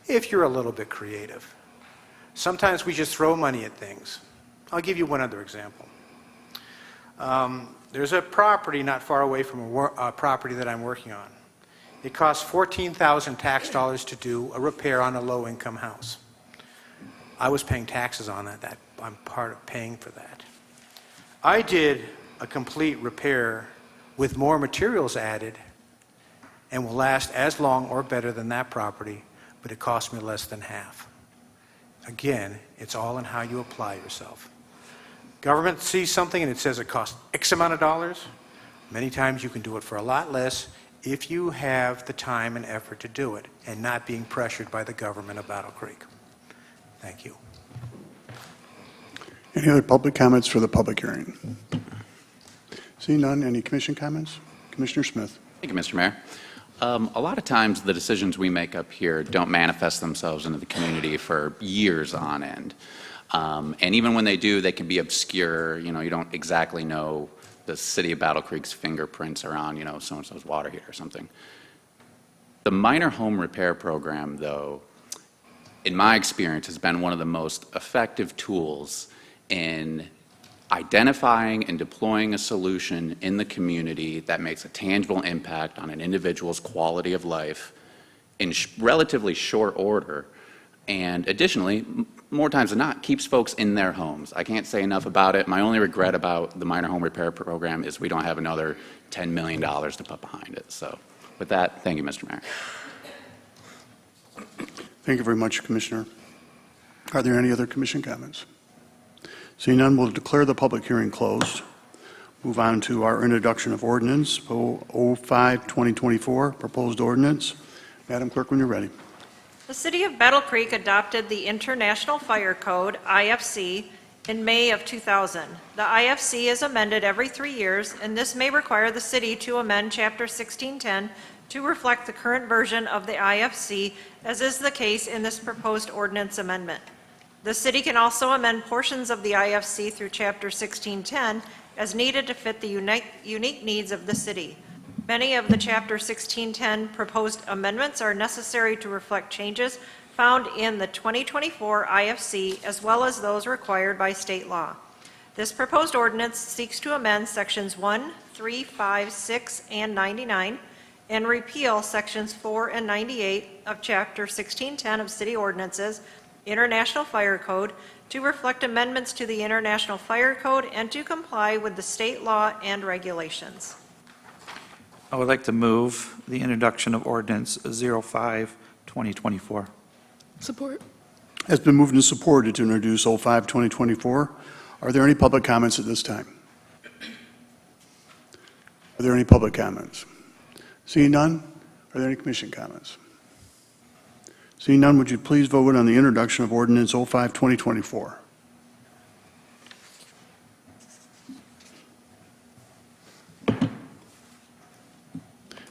if you're a little bit creative. Sometimes we just throw money at things. I'll give you one other example. There's a property not far away from a property that I'm working on. It costs $14,000 tax dollars to do a repair on a low-income house. I was paying taxes on that. I'm part of paying for that. I did a complete repair with more materials added and will last as long or better than that property, but it cost me less than half. Again, it's all in how you apply yourself. Government sees something and it says it costs X amount of dollars. Many times you can do it for a lot less if you have the time and effort to do it and not being pressured by the government of Battle Creek. Thank you. Any other public comments for the public hearing? Seeing none, any commission comments? Commissioner Smith. Thank you, Mr. Mayor. A lot of times the decisions we make up here don't manifest themselves into the community for years on end. And even when they do, they can be obscure. You know, you don't exactly know the city of Battle Creek's fingerprints are on, you know, so-and-so's water heater or something. The minor home repair program, though, in my experience, has been one of the most effective tools in identifying and deploying a solution in the community that makes a tangible impact on an individual's quality of life in relatively short order, and additionally, more times than not, keeps folks in their homes. I can't say enough about it. My only regret about the minor home repair program is we don't have another $10 million to put behind it. So with that, thank you, Mr. Mayor. Thank you very much, Commissioner. Are there any other commission comments? Seeing none, we'll declare the public hearing closed. Move on to our introduction of ordinance 05-2024, proposed ordinance. Madam Clerk, when you're ready. The City of Battle Creek adopted the International Fire Code, IFC, in May of 2000. The IFC is amended every 3 years, and this may require the city to amend Chapter 1610 to reflect the current version of the IFC, as is the case in this proposed ordinance amendment. The city can also amend portions of the IFC through Chapter 1610 as needed to fit the unique needs of the city. Many of the Chapter 1610 proposed amendments are necessary to reflect changes found in the 2024 IFC as well as those required by state law. This proposed ordinance seeks to amend Sections 1, 3, 5, 6, and 99 and repeal Sections 4 and 98 of Chapter 1610 of City Ordinances, International Fire Code, to reflect amendments to the International Fire Code and to comply with the state law and regulations. I would like to move the introduction of ordinance 05-2024. Support. Has been moved and supported to introduce 05-2024. Are there any public comments at this time? Are there any public comments? Seeing none, are there any commission comments? Seeing none, would you please vote on the introduction of ordinance 05-2024?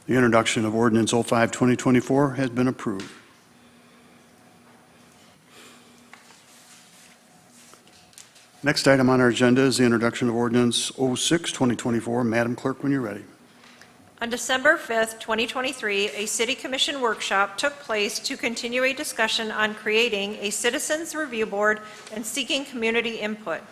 The introduction of ordinance 05-2024 has been approved. Next item on our agenda is the introduction of ordinance 06-2024. Madam Clerk, when you're ready. On December 5th, 2023, a City Commission workshop took place to continue a discussion on creating a Citizens Review Board and seeking community input.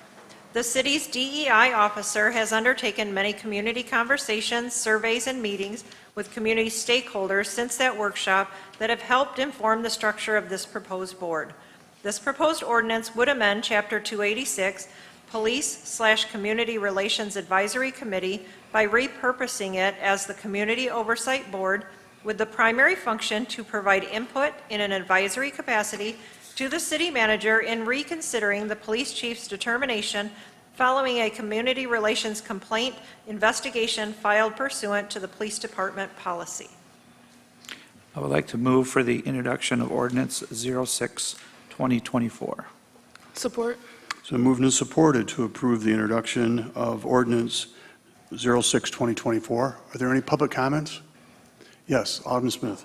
The city's DEI officer has undertaken many community conversations, surveys, and meetings with community stakeholders since that workshop that have helped inform the structure of this proposed board. This proposed ordinance would amend Chapter 286, Police/Community Relations Advisory Committee, by repurposing it as the Community Oversight Board with the primary function to provide input in an advisory capacity to the city manager in reconsidering the police chief's determination following a community relations complaint investigation filed pursuant to the police department policy. I would like to move for the introduction of ordinance 06-2024. Support. So moved and supported to approve the introduction of ordinance 06-2024. Are there any public comments? Yes, Alderman Smith.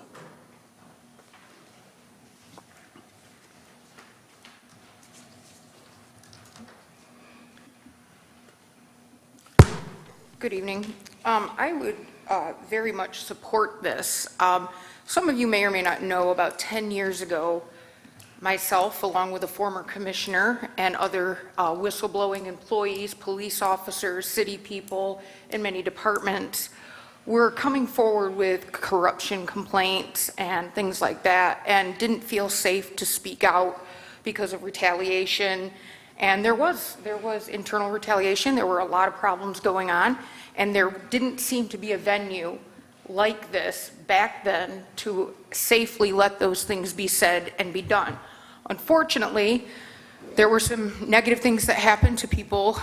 Good evening. I would very much support this. Some of you may or may not know, about 10 years ago, myself, along with a former commissioner and other whistleblowing employees, police officers, city people, and many departments, were coming forward with corruption complaints and things like that, and didn't feel safe to speak out because of retaliation. And there was internal retaliation. There were a lot of problems going on, and there didn't seem to be a venue like this back then to safely let those things be said and be done. Unfortunately, there were some negative things that happened to people,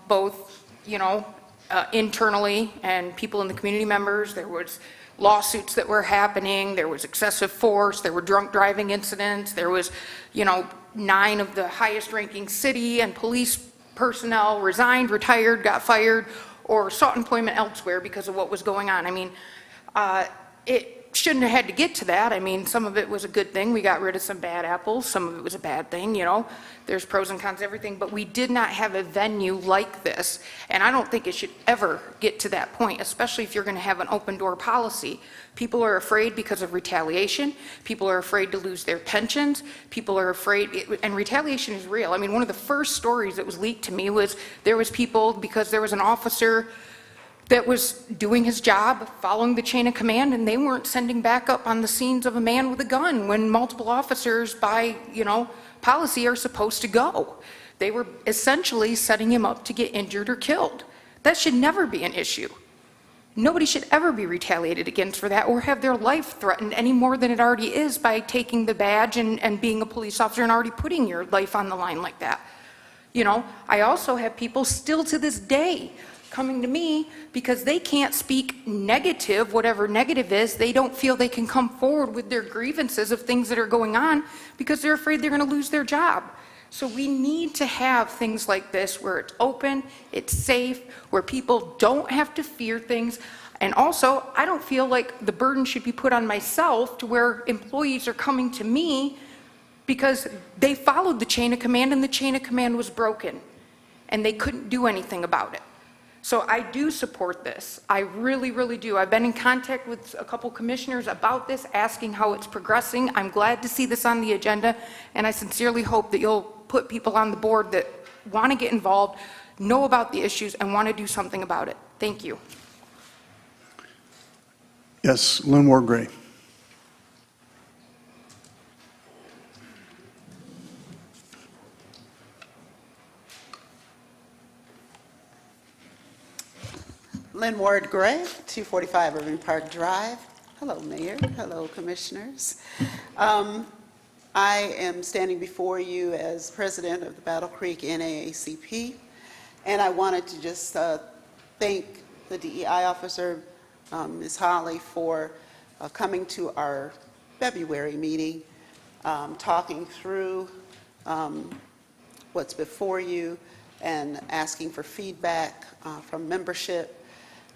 both, internally and people in the community members. There was lawsuits that were happening, there was excessive force, there were drunk driving incidents, there was, 9 of the highest ranking city and police personnel resigned, retired, got fired, or sought employment elsewhere because of what was going on. I mean, it shouldn't have had to get to that. I mean, some of it was a good thing. We got rid of some bad apples. Some of it was a bad thing, There's pros and cons to everything, but we did not have a venue like this. And I don't think it should ever get to that point, especially if you're going to have an open door policy. People are afraid because of retaliation. People are afraid to lose their pensions. People are afraid, and retaliation is real. I mean, one of the first stories that was leaked to me was there was people, because there was an officer that was doing his job, following the chain of command, and they weren't sending backup on the scenes of a man with a gun when multiple officers by, policy are supposed to go. They were essentially setting him up to get injured or killed. That should never be an issue. Nobody should ever be retaliated against for that or have their life threatened any more than it already is by taking the badge and being a police officer and already putting your life on the line like that. I also have people still to this day coming to me because they can't speak negative, whatever negative is. They don't feel they can come forward with their grievances of things that are going on because they're afraid they're going to lose their job. So we need to have things like this where it's open, it's safe, where people don't have to fear things. And also, I don't feel like the burden should be put on myself to where employees are coming to me because they followed the chain of command and the chain of command was broken and they couldn't do anything about it. So I do support this. I really, really do. I've been in contact with a couple commissioners about this, asking how it's progressing. I'm glad to see this on the agenda, and I sincerely hope that you'll put people on the board that want to get involved, know about the issues, and want to do something about it. Thank you. Yes, Lynn Ward Gray. Lynn Ward Gray, 245 Irving Park Drive. Hello, Mayor. Hello, Commissioners. I am standing before you as president of the Battle Creek NAACP, and I wanted to just thank the DEI officer, Ms. Holly, for coming to our February meeting, talking through what's before you and asking for feedback from membership.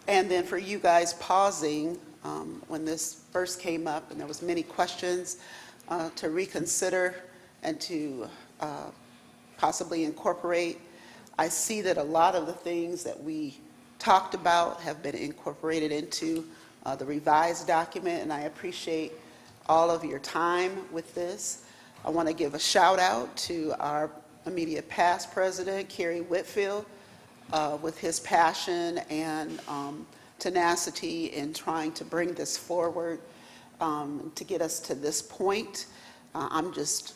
And then for you guys pausing when this first came up and there was many questions to reconsider and to possibly incorporate. I see that a lot of the things that we talked about have been incorporated into the revised document, and I appreciate all of your time with this. I want to give a shout out to our immediate past president, Kerry Whitfield, with his passion and tenacity in trying to bring this forward to get us to this point. I'm just,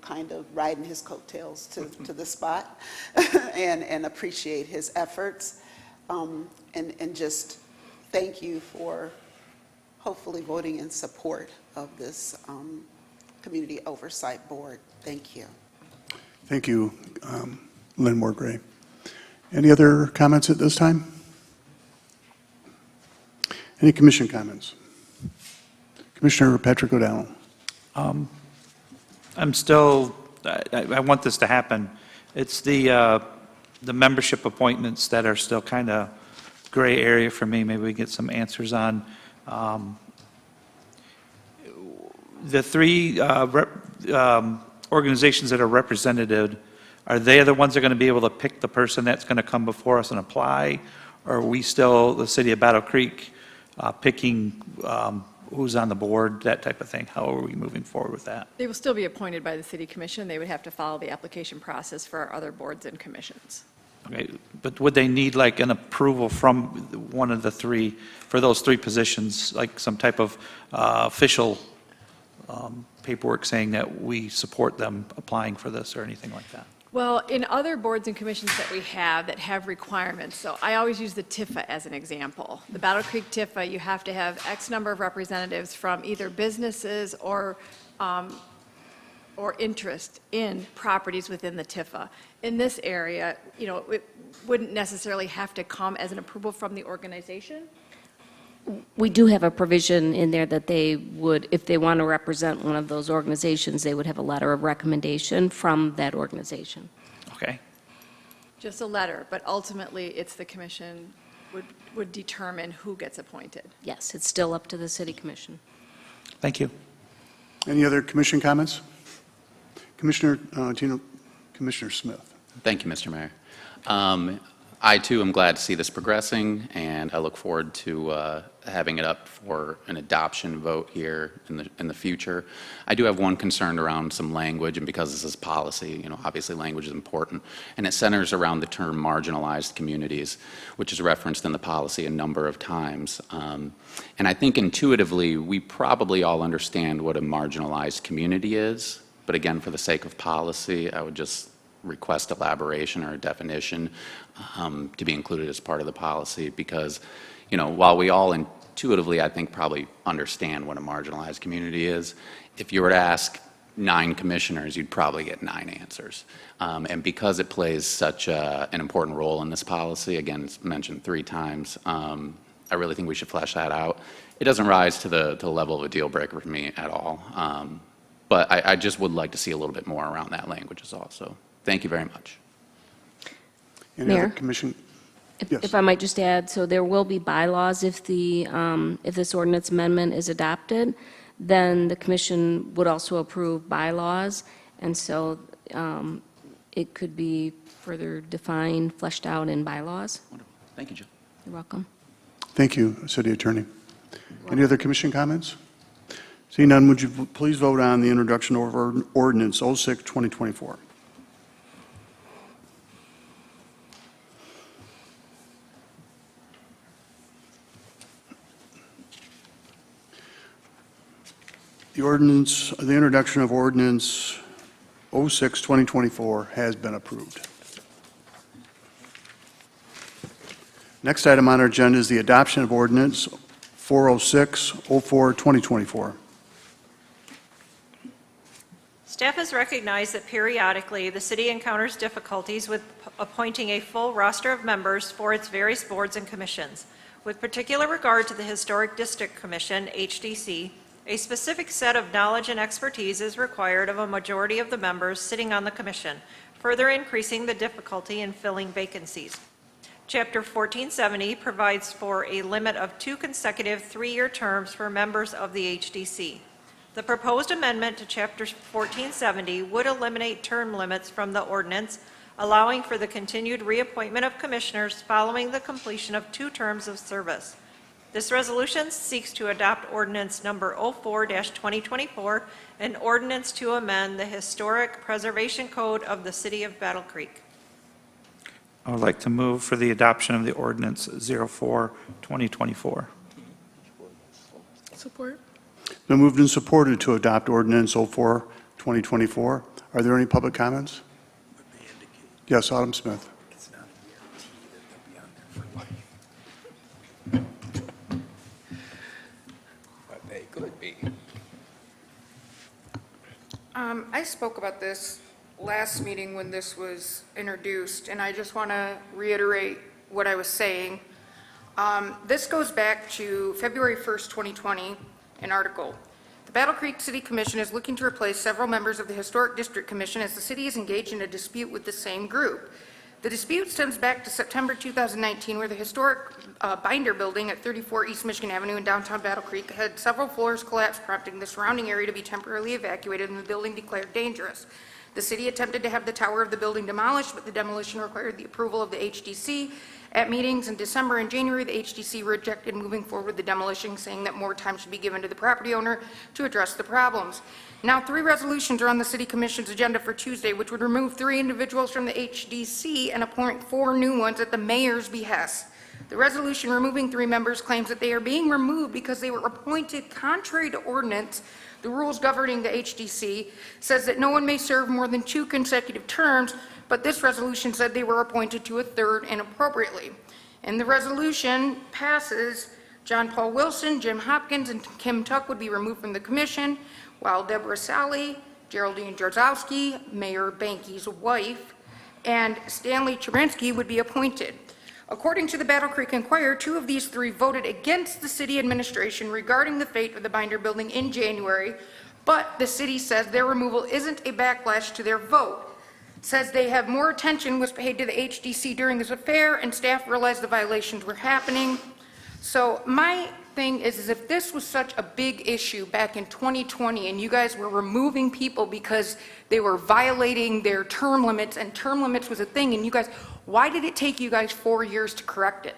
kind of riding his coattails to the spot and appreciate his efforts. And just thank you for hopefully voting in support of this Community Oversight Board. Thank you. Thank you, Lynn Ward Gray. Any other comments at this time? Any commission comments? Commissioner Patrick O'Donnell. I'm still, I want this to happen. It's the membership appointments that are still kind of gray area for me. Maybe we get some answers on. The three organizations that are represented, are they the ones that are going to be able to pick the person that's going to come before us and apply? Or are we still, the city of Battle Creek, picking who's on the board, that type of thing? How are we moving forward with that? They will still be appointed by the city commission. They would have to follow the application process for our other boards and commissions. Okay, but would they need like an approval from one of the three, for those three positions, like some type of official paperwork saying that we support them applying for this or anything like that? Well, in other boards and commissions that we have that have requirements, so I always use the TIFA as an example. The Battle Creek TIFA, you have to have X number of representatives from either businesses or interest in properties within the TIFA. In this area, it wouldn't necessarily have to come as an approval from the organization. We do have a provision in there that they would, if they want to represent one of those organizations, they would have a letter of recommendation from that organization. Okay. Just a letter, but ultimately, it's the commission would determine who gets appointed. Yes, it's still up to the city commission. Thank you. Any other commission comments? Commissioner Commissioner Smith. Thank you, Mr. Mayor. I, too, am glad to see this progressing, and I look forward to having it up for an adoption vote here in the future. I do have one concern around some language, and because this is policy, obviously language is important, and it centers around the term marginalized communities, which is referenced in the policy a number of times. And I think intuitively, we probably all understand what a marginalized community is, but again, for the sake of policy, I would just request elaboration or a definition to be included as part of the policy, because, while we all intuitively, I think, probably understand what a marginalized community is, if you were to ask 9 commissioners, you'd probably get 9 answers. And because it plays such an important role in this policy, again, it's mentioned 3 times, I really think we should flesh that out. It doesn't rise to the level of a deal breaker for me at all, but I just would like to see a little bit more around that language as also. Thank you very much. Any other Mayor? commission? If I might just add, so there will be bylaws if this ordinance amendment is adopted, then the commission would also approve bylaws, and so it could be further defined, fleshed out in bylaws. Wonderful. Thank you, Jill. You're welcome. Thank you, City Attorney. Any other commission comments? Seeing none, would you please vote on the introduction of ordinance 06-2024? The introduction of ordinance 06-2024 has been approved. Next item on our agenda is the adoption of ordinance 406-04-2024. Staff has recognized that periodically the city encounters difficulties with appointing a full roster of members for its various boards and commissions. With particular regard to the Historic District Commission, HDC, a specific set of knowledge and expertise is required of a majority of the members sitting on the commission, further increasing the difficulty in filling vacancies. Chapter 1470 provides for a limit of 2 consecutive 3-year terms for members of the HDC. The proposed amendment to Chapter 1470 would eliminate term limits from the ordinance, allowing for the continued reappointment of commissioners following the completion of 2 terms of service. This resolution seeks to adopt ordinance number 04-2024, an ordinance to amend the Historic Preservation Code of the City of Battle Creek. I would like to move for the adoption of the ordinance 04-2024. Support. Been moved and supported to adopt ordinance 04-2024. Are there any public comments? Yes, Autumn Smith. I spoke about this last meeting when this was introduced, and I just want to reiterate what I was saying. This goes back to February 1st, 2020, an article. The Battle Creek City Commission is looking to replace several members of the Historic District Commission as the city is engaged in a dispute with the same group. The dispute stems back to September 2019, where the historic Binder building at 34 East Michigan Avenue in downtown Battle Creek had several floors collapse, prompting the surrounding area to be temporarily evacuated and the building declared dangerous. The city attempted to have the tower of the building demolished, but the demolition required the approval of the HDC. At meetings in December and January, the HDC rejected moving forward with the demolition, saying that more time should be given to the property owner to address the problems. Now, 3 resolutions are on the City Commission's agenda for Tuesday, which would remove 3 individuals from the HDC and appoint 4 new ones at the mayor's behest. The resolution removing 3 members claims that they are being removed because they were appointed contrary to ordinance. The rules governing the HDC says that no one may serve more than 2 consecutive terms, but this resolution said they were appointed to a 3rd inappropriately. And the resolution passes. John Paul Wilson, Jim Hopkins, and Kim Tuck would be removed from the commission, while Deborah Sally, Geraldine Jarzowski, Mayor Banky's wife, and Stanley Cherinsky would be appointed. According to the Battle Creek Enquirer, 2 of these 3 voted against the city administration regarding the fate of the binder building in January, but the city says their removal isn't a backlash to their vote. Says they have more attention was paid to the HDC during this affair, and staff realized the violations were happening. So my thing is if this was such a big issue back in 2020 and you guys were removing people because they were violating their term limits and term limits was a thing, and you guys, why did it take you guys 4 years to correct it?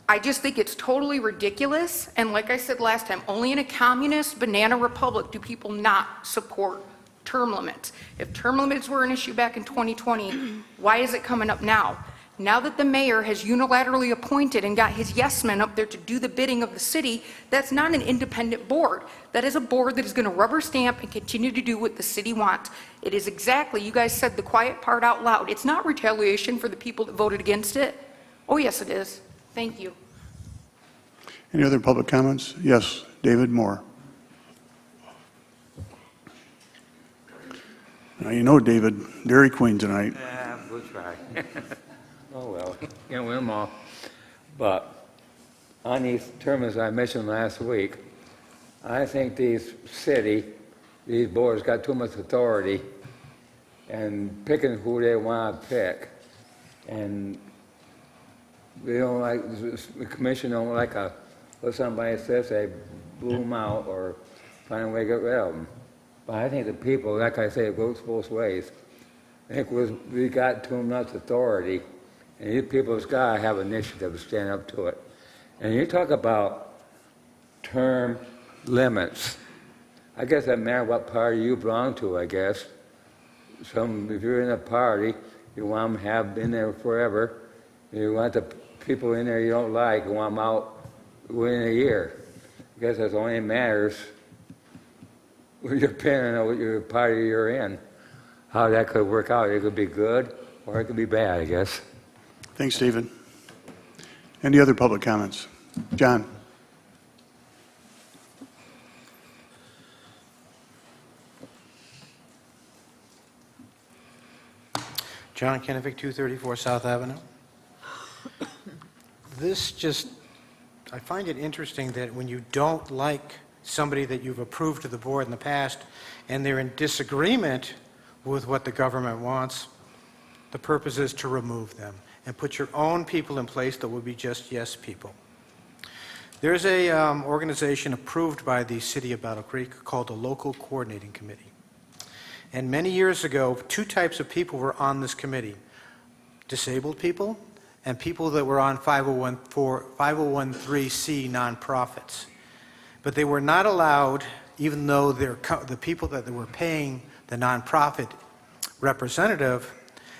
I just think it's totally ridiculous, and like I said last time, only in a communist banana republic do people not support term limits. If term limits were an issue back in 2020, why is it coming up now? Now that the mayor has unilaterally appointed and got his yes men up there to do the bidding of the city, that's not an independent board. That is a board that is going to rubber stamp and continue to do what the city wants. It is exactly, you guys said the quiet part out loud. It's not retaliation for the people that voted against it. Oh, yes, it is. Thank you. Any other public comments? Yes, David Moore. Now, you know, David, Dairy Queen tonight. We'll try. Oh, well, can't win them all. But on these terms I mentioned last week, I think these boards got too much authority and picking who they want to pick. And they don't like, the commission don't like what somebody says, they blew them out or find a way to get rid of them. But I think the people, like I say, it goes both ways. I think we got too much authority, and you people have got to have initiative to stand up to it. And you talk about term limits. I guess that matter what party you belong to, I guess. If you're in a party, you want them to have been there forever. You want the people in there you don't like, you want them out within a year. I guess that's only matters when you're depending on what your party you're in. How that could work out. It could be good or it could be bad, I guess. Thanks, David. Any other public comments? John? John Kennevic, 234 South Avenue. I find it interesting that when you don't like somebody that you've approved to the board in the past and they're in disagreement with what the government wants, the purpose is to remove them and put your own people in place that will be just yes people. There's a organization approved by the city of Battle Creek called the Local Coordinating Committee. And many years ago, 2 types of people were on this committee: disabled people and people that were on 501(c) nonprofits. But they were not allowed, even though the people that they were paying the nonprofit representative,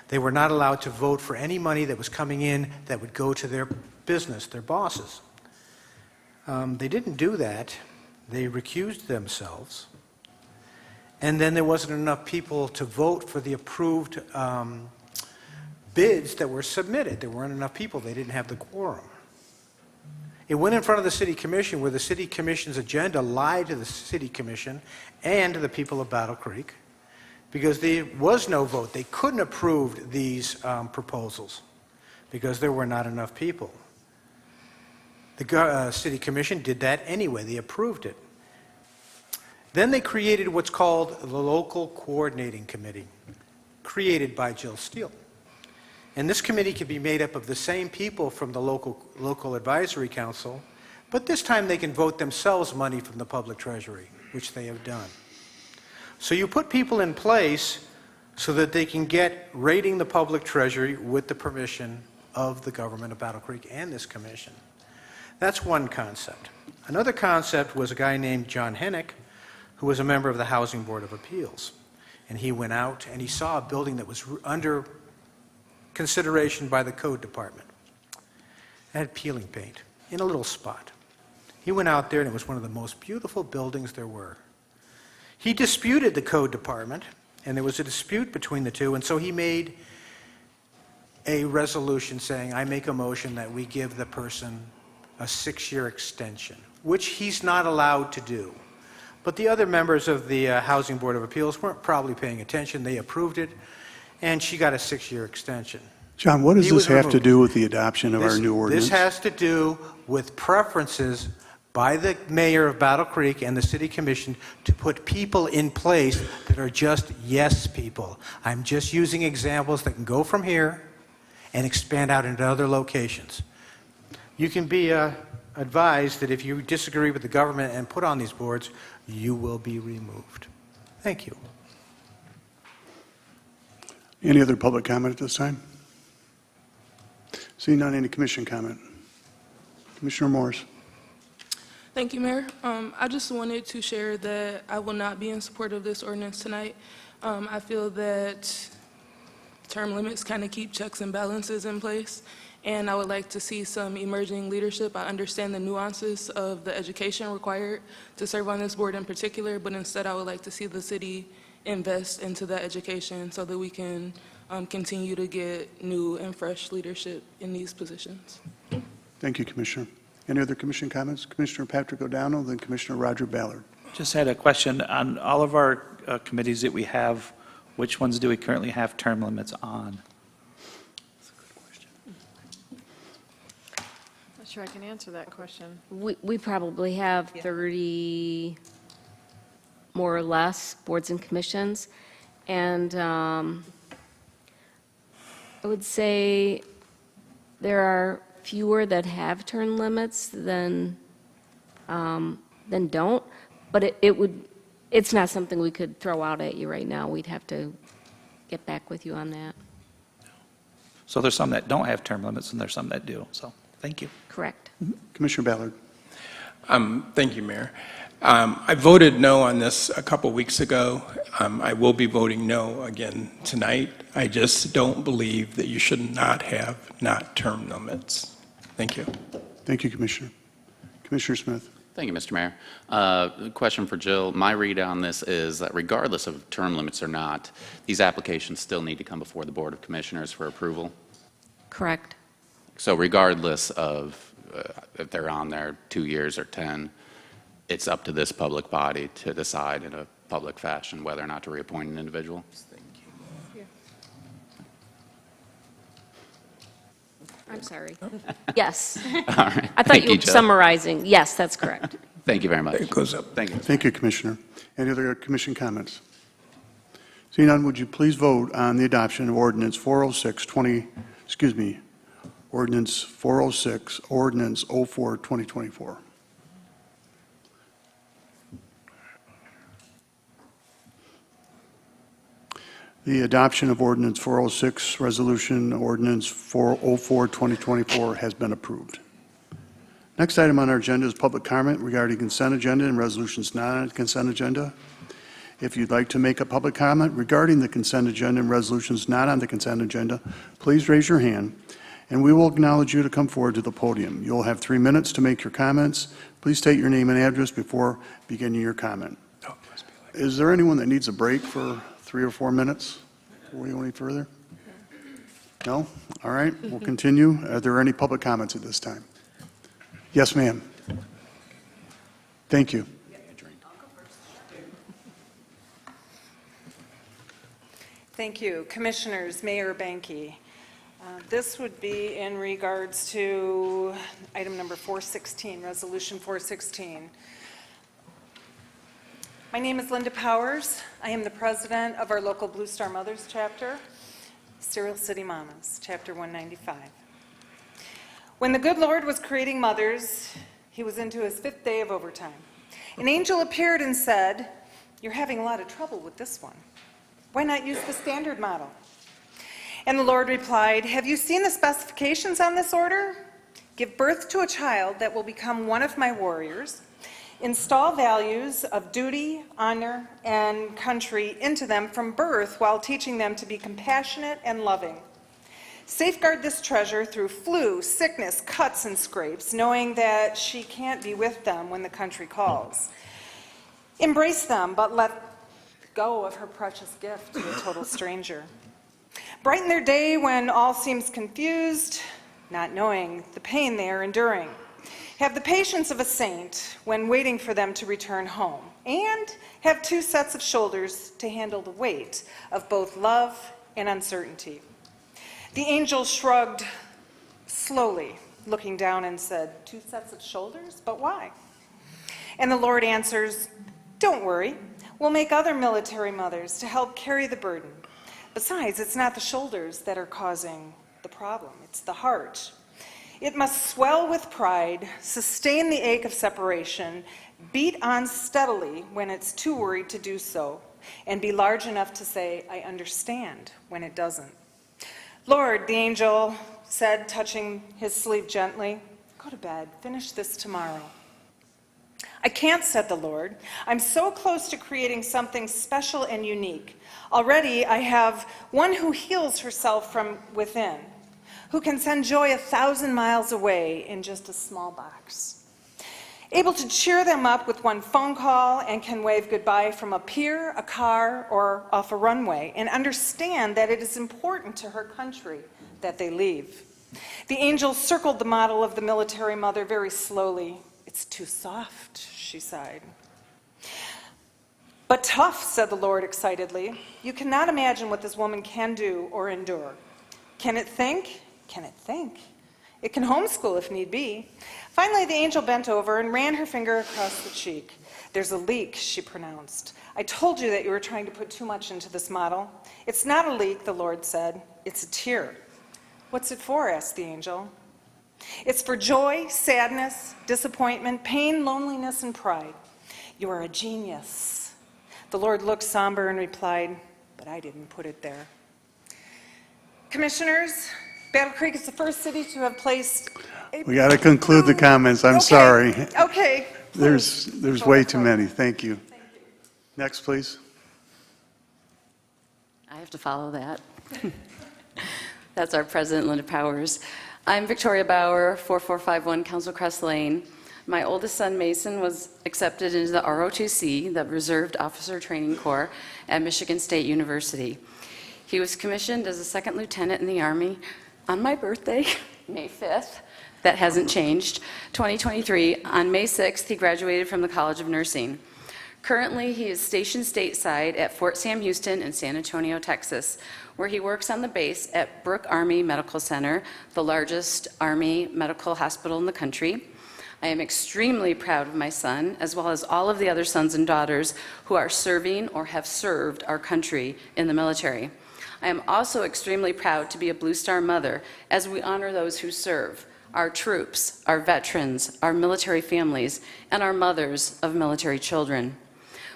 they were not allowed to vote for any money that was coming in that would go to their business, their bosses. They didn't do that. They recused themselves. And then there wasn't enough people to vote for the approved bids that were submitted. There weren't enough people. They didn't have the quorum. It went in front of the city commission, where the city commission's agenda lied to the city commission and to the people of Battle Creek, because there was no vote. They couldn't approve these proposals because there were not enough people. The city commission did that anyway. They approved it. Then they created what's called the Local Coordinating Committee, created by Jill Steele. And this committee can be made up of the same people from the local advisory council, but this time they can vote themselves money from the public treasury, which they have done. So you put people in place so that they can get raiding the public treasury with the permission of the government of Battle Creek and this commission. That's one concept. Another concept was a guy named John Hennick, who was a member of the Housing Board of Appeals. And he went out and he saw a building that was under consideration by the code department. It had peeling paint in a little spot. He went out there and it was one of the most beautiful buildings there were. He disputed the code department, and there was a dispute between the two, and so he made a resolution saying, I make a motion that we give the person a 6-year extension, which he's not allowed to do. But the other members of the Housing Board of Appeals weren't probably paying attention. They approved it, and she got a 6-year extension. John, what does He this was have to removed. do with the adoption of our This- new ordinance? This has to do with preferences by the mayor of Battle Creek and the city commission to put people in place that are just yes people. I'm just using examples that can go from here and expand out into other locations. You can be advised that if you disagree with the government and put on these boards, you will be removed. Thank you. Any other public comment at this time? Seeing none, any commission comment? Commissioner Morris. Thank you, Mayor. I just wanted to share that I will not be in support of this ordinance tonight. I feel that term limits kind of keep checks and balances in place, and I would like to see some emerging leadership. I understand the nuances of the education required to serve on this board in particular, but instead I would like to see the city invest into that education so that we can continue to get new and fresh leadership in these positions. Thank you, Commissioner. Any other commission comments? Commissioner Patrick O'Donnell, then Commissioner Roger Ballard. Just had a question on all of our committees that we have, which ones do we currently have term limits on? Not sure I can answer that question. We probably have 30, more or less, boards and commissions. And I would say there are fewer that have term limits than don't. But it's not something we could throw out at you right now. We'd have to get back with you on that. So there's some that don't have term limits and there's some that do, so thank you. Correct. Commissioner Ballard. Thank you, Mayor. I voted no on this a couple weeks ago. I will be voting no again tonight. I just don't believe that you should not have term limits. Thank you. Thank you, Commissioner. Commissioner Smith. Thank you, Mr. Mayor. Question for Jill. My read on this is that regardless of term limits or not, these applications still need to come before the Board of Commissioners for approval. Correct. So regardless of if they're on there 2 years or 10, it's up to this public body to decide in a public fashion whether or not to reappoint an individual. I'm sorry. Yes. All right. I thought Thank you were Jill. summarizing. Yes, that's correct. Thank you very much. It goes up. Thank you. Thank you, Commissioner. Any other commission comments? Seeing none, would you please vote on the adoption of ordinance 406, ordinance 406, ordinance 04, 2024. The adoption of ordinance 406, resolution ordinance 404, 2024 has been approved. Next item on our agenda is public comment regarding consent agenda and resolutions not on the consent agenda. If you'd like to make a public comment regarding the consent agenda and resolutions not on the consent agenda, please raise your hand, and we will acknowledge you to come forward to the podium. You'll have 3 minutes to make your comments. Please state your name and address before beginning your comment. Is there anyone that needs a break for 3 or 4 minutes before we go any further? No? All right, we'll continue. Are there any public comments at this time? Yes, ma'am. Thank you. Thank you. Commissioners, Mayor Banky. This would be in regards to item number 416, Resolution 416. My name is Linda Powers. I am the president of our local Blue Star Mothers chapter, Serial City Mamas, Chapter 195. When the good Lord was creating mothers, he was into his 5th day of overtime. An angel appeared and said, "You're having a lot of trouble with this one. Why not use the standard model?" And the Lord replied, "Have you seen the specifications on this order? Give birth to a child that will become one of my warriors. Install values of duty, honor, and country into them from birth while teaching them to be compassionate and loving. Safeguard this treasure through flu, sickness, cuts, and scrapes, knowing that she can't be with them when the country calls. Embrace them, but let go of her precious gift to a total stranger. Brighten their day when all seems confused, not knowing the pain they are enduring. Have the patience of a saint when waiting for them to return home, and have 2 sets of shoulders to handle the weight of both love and uncertainty. The angel shrugged slowly, looking down and said, 2 sets of shoulders? But why? And the Lord answers, don't worry. We'll make other military mothers to help carry the burden. Besides, it's not the shoulders that are causing the problem. It's the heart. It must swell with pride, sustain the ache of separation, beat on steadily when it's too worried to do so, and be large enough to say, I understand, when it doesn't. Lord, the angel said, touching his sleeve gently, go to bed, finish this tomorrow. I can't, said the Lord. I'm so close to creating something special and unique. Already I have one who heals herself from within, who can send joy 1,000 miles away in just a small box. Able to cheer them up with one phone call and can wave goodbye from a pier, a car, or off a runway, and understand that it is important to her country that they leave. The angel circled the model of the military mother very slowly. It's too soft, she sighed. But tough, said the Lord excitedly. You cannot imagine what this woman can do or endure. Can it think? Can it think? It can homeschool if need be. Finally, the angel bent over and ran her finger across the cheek. There's a leak, she pronounced. I told you that you were trying to put too much into this model. It's not a leak, the Lord said. It's a tear. What's it for? Asked the angel. It's for joy, sadness, disappointment, pain, loneliness, and pride. You are a genius. The Lord looked somber and replied, but I didn't put it there. Commissioners, Battle Creek is the first city to have placed We got to conclude the comments. I'm sorry. Okay. There's way too many. Thank you. Next, please. I have to follow that. That's our President, Linda Powers. I'm Victoria Bauer, 4451 Council Crest Lane. My oldest son, Mason, was accepted into the ROTC, the Reserved Officer Training Corps, at Michigan State University. He was commissioned as a second lieutenant in the Army on my birthday, May 5th. That hasn't changed. 2023, on May 6th, he graduated from the College of Nursing. Currently, he is stationed stateside at Fort Sam Houston in San Antonio, Texas, where he works on the base at Brooke Army Medical Center, the largest Army medical hospital in the country. I am extremely proud of my son, as well as all of the other sons and daughters who are serving or have served our country in the military. I am also extremely proud to be a Blue Star mother, as we honor those who serve, our troops, our veterans, our military families, and our mothers of military children.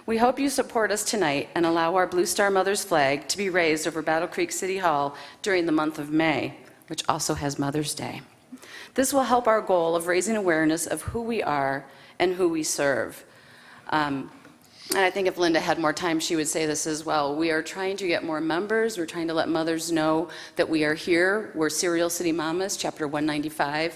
We hope you support us tonight and allow our Blue Star Mothers flag to be raised over Battle Creek City Hall during the month of May, which also has Mother's Day. This will help our goal of raising awareness of who we are and who we serve. And I think if Linda had more time, she would say this as well. We are trying to get more members. We're trying to let mothers know that we are here. We're Serial City Mamas, Chapter 195.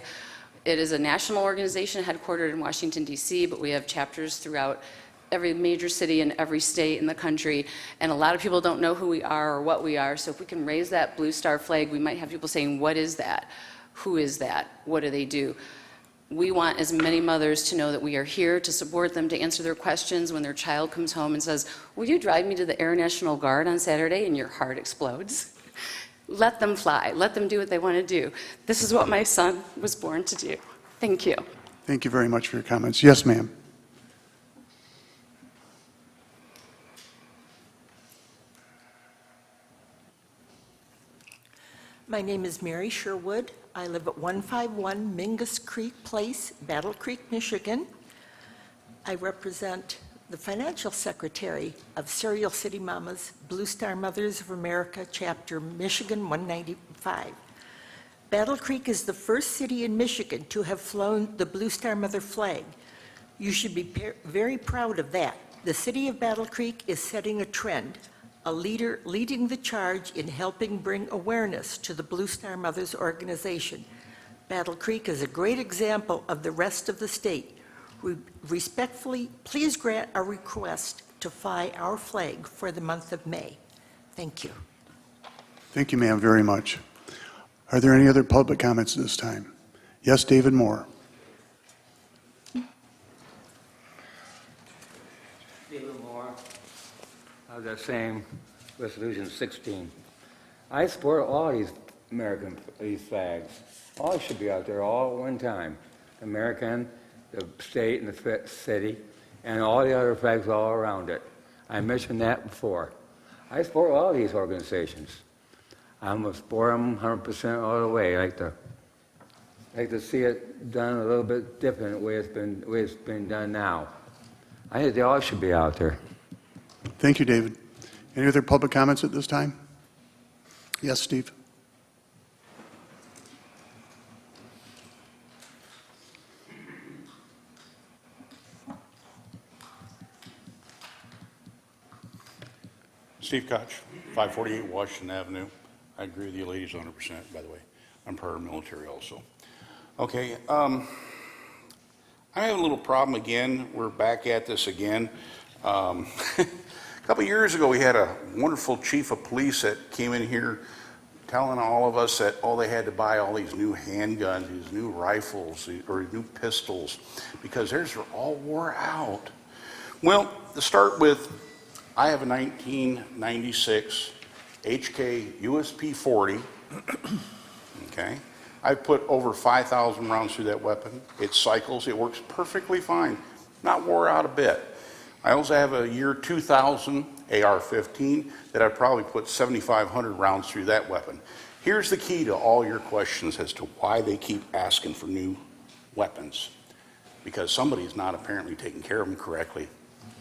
It is a national organization headquartered in Washington, D.C., but we have chapters throughout every major city and every state in the country, and a lot of people don't know who we are or what we are, so if we can raise that Blue Star flag, we might have people saying, what is that? Who is that? What do they do? We want as many mothers to know that we are here to support them, to answer their questions when their child comes home and says, will you drive me to the Air National Guard on Saturday? And your heart explodes. Let them fly. Let them do what they want to do. This is what my son was born to do. Thank you. Thank you very much for your comments. Yes, ma'am. My name is Mary Sherwood. I live at 151 Mingus Creek Place, Battle Creek, Michigan. I represent the financial secretary of Serial City Mamas, Blue Star Mothers of America, Chapter Michigan 195. Battle Creek is the first city in Michigan to have flown the Blue Star Mother flag. You should be very proud of that. The city of Battle Creek is setting a trend, a leader leading the charge in helping bring awareness to the Blue Star Mothers organization. Battle Creek is a great example of the rest of the state. We respectfully, please grant our request to fly our flag for the month of May. Thank you. Thank you, ma'am, very much. Are there any other public comments at this time? Yes, David Moore. David Moore, of the same Resolution 16. I support all these American police flags. All should be out there all at one time. The American, the state, and the city, and all the other flags all around it. I mentioned that before. I support all these organizations. I'm a support them 100% all the way. I like to see it done a little bit different the way it's been done now. I think they all should be out there. Thank you, David. Any other public comments at this time? Yes, Steve. Steve Koch, 548 Washington Avenue. I agree with you ladies 100%, by the way. I'm prior military also. Okay, I have a little problem again. We're back at this again. A couple years ago, we had a wonderful chief of police that came in here telling all of us that, they had to buy all these new handguns, these new rifles, or new pistols, because theirs are all wore out. Well, to start with, I have a 1996 HK USP 40, okay? I've put over 5,000 rounds through that weapon. It cycles, it works perfectly fine, not wore out a bit. I also have a year 2000 AR-15 that I probably put 7,500 rounds through that weapon. Here's the key to all your questions as to why they keep asking for new weapons. Because somebody's not apparently taking care of them correctly.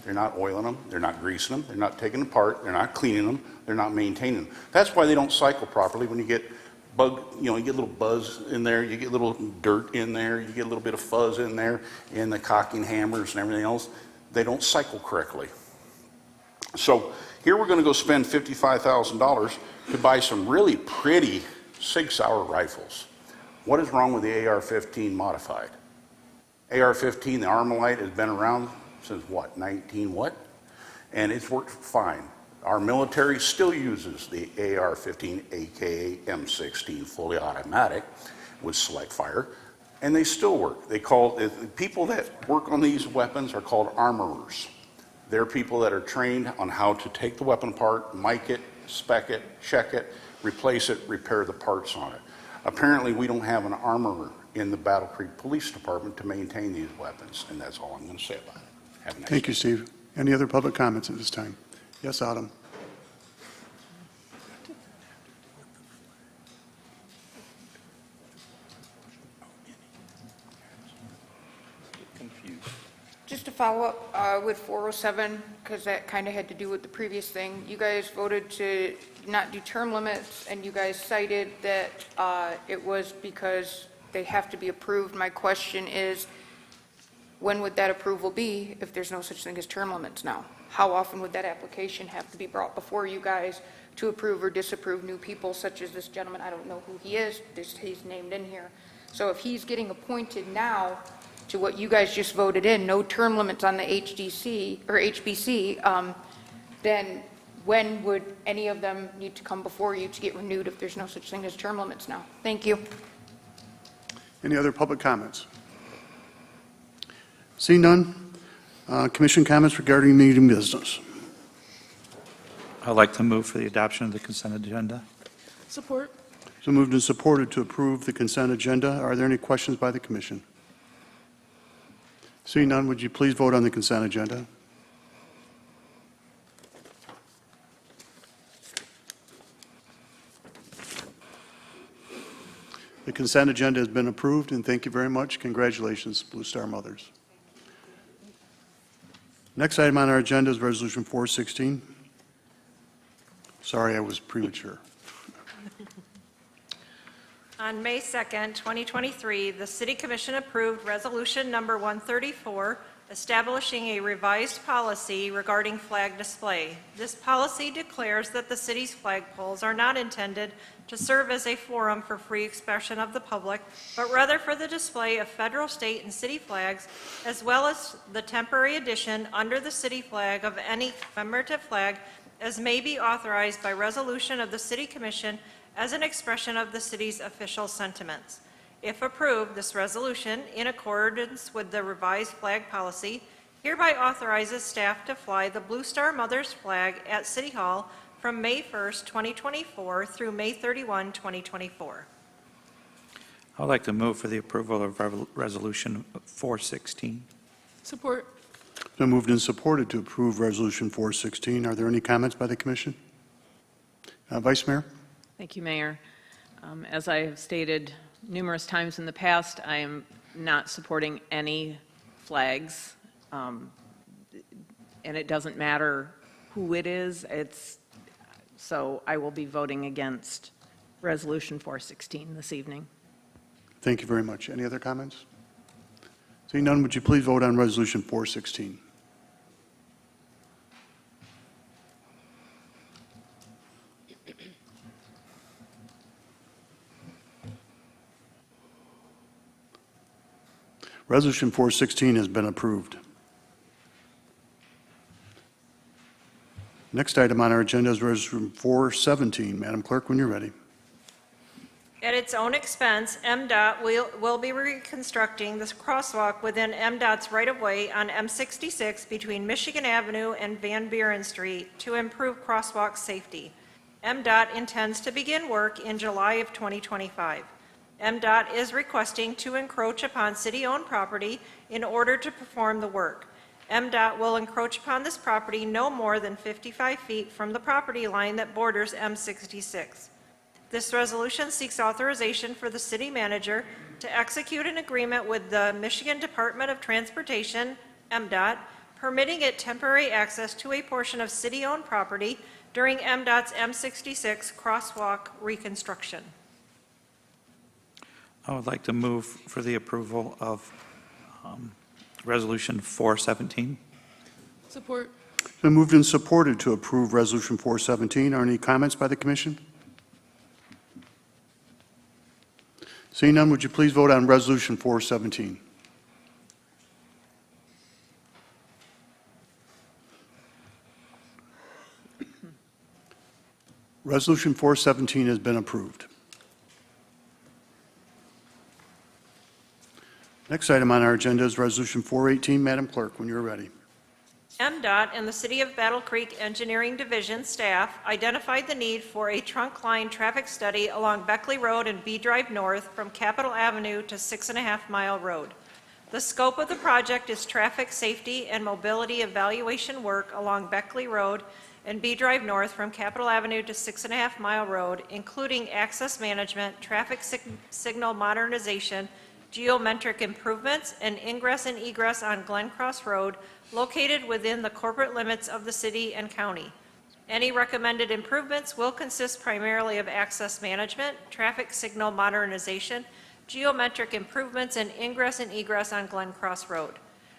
They're not oiling them, they're not greasing them, they're not taking them apart, they're not cleaning them, they're not maintaining them. That's why they don't cycle properly. When you get you get a little buzz in there, you get a little dirt in there, you get a little bit of fuzz in there, and the cocking hammers and everything else, they don't cycle correctly. So here we're going to go spend $55,000 to buy some really pretty Sig Sauer rifles. What is wrong with the AR-15 modified? AR-15, the Armalite, has been around since what, 19 what? And it's worked fine. Our military still uses the AR-15, aka M16, fully automatic with select fire, and they still work. People that work on these weapons are called armorers. They're people that are trained on how to take the weapon apart, mic it, spec it, check it, replace it, repair the parts on it. Apparently, we don't have an armorer in the Battle Creek Police Department to maintain these weapons, and that's all I'm going to say about it. Have a nice Thank day. you, Steve. Any other public comments at this time? Yes, Autumn. Just to follow up with 407, because that kind of had to do with the previous thing. You guys voted to not do term limits, and you guys cited that it was because they have to be approved. My question is, when would that approval be if there's no such thing as term limits now? How often would that application have to be brought before you guys to approve or disapprove new people, such as this gentleman? I don't know who he is, he's named in here. So if he's getting appointed now to what you guys just voted in, no term limits on the HDC or HBC, then when would any of them need to come before you to get renewed if there's no such thing as term limits now? Thank you. Any other public comments? Seeing none, commission comments regarding meeting business. I'd like to move for the adoption of the consent agenda. Support. So moved and supported to approve the consent agenda. Are there any questions by the commission? Seeing none, would you please vote on the consent agenda? The consent agenda has been approved, and thank you very much. Congratulations, Blue Star Mothers. Next item on our agenda is Resolution 416. Sorry, I was premature. On May 2nd, 2023, the City Commission approved Resolution Number 134, establishing a revised policy regarding flag display. This policy declares that the city's flagpoles are not intended to serve as a forum for free expression of the public, but rather for the display of federal, state, and city flags, as well as the temporary addition under the city flag of any commemorative flag as may be authorized by resolution of the City Commission as an expression of the city's official sentiments. If approved, this resolution, in accordance with the revised flag policy, hereby authorizes staff to fly the Blue Star Mothers flag at City Hall from May 1st, 2024 through May 31, 2024. I would like to move for the approval of Resolution 416. Support. It's been moved and supported to approve Resolution 416. Are there any comments by the commission? Vice Mayor? Thank you, Mayor. As I have stated numerous times in the past, I am not supporting any flags, and it doesn't matter who it is. So I will be voting against Resolution 416 this evening. Thank you very much. Any other comments? Seeing none, would you please vote on Resolution 416? Resolution 416 has been approved. Next item on our agenda is Resolution 417. Madam Clerk, when you're ready. At its own expense, MDOT will be reconstructing this crosswalk within MDOT's right-of-way on M66 between Michigan Avenue and Van Buren Street to improve crosswalk safety. MDOT intends to begin work in July of 2025. MDOT is requesting to encroach upon city-owned property in order to perform the work. MDOT will encroach upon this property no more than 55 feet from the property line that borders M66. This resolution seeks authorization for the city manager to execute an agreement with the Michigan Department of Transportation, MDOT, permitting it temporary access to a portion of city-owned property during MDOT's M66 crosswalk reconstruction. I would like to move for the approval of Resolution 417. Support. It's been moved and supported to approve Resolution 417. Are any comments by the commission? Seeing none, would you please vote on Resolution 417? Resolution 417 has been approved. Next item on our agenda is Resolution 418. Madam Clerk, when you're ready. MDOT and the City of Battle Creek Engineering Division staff identified the need for a trunk line traffic study along Beckley Road and B Drive North from Capitol Avenue to 6.5 Mile Road. The scope of the project is traffic safety and mobility evaluation work along Beckley Road and B Drive North from Capitol Avenue to 6.5 Mile Road, including access management, traffic signal modernization, geometric improvements, and ingress and egress on Glen Cross Road, located within the corporate limits of the city and county. Any recommended improvements will consist primarily of access management, traffic signal modernization, geometric improvements, and ingress and egress on Glen Cross Road.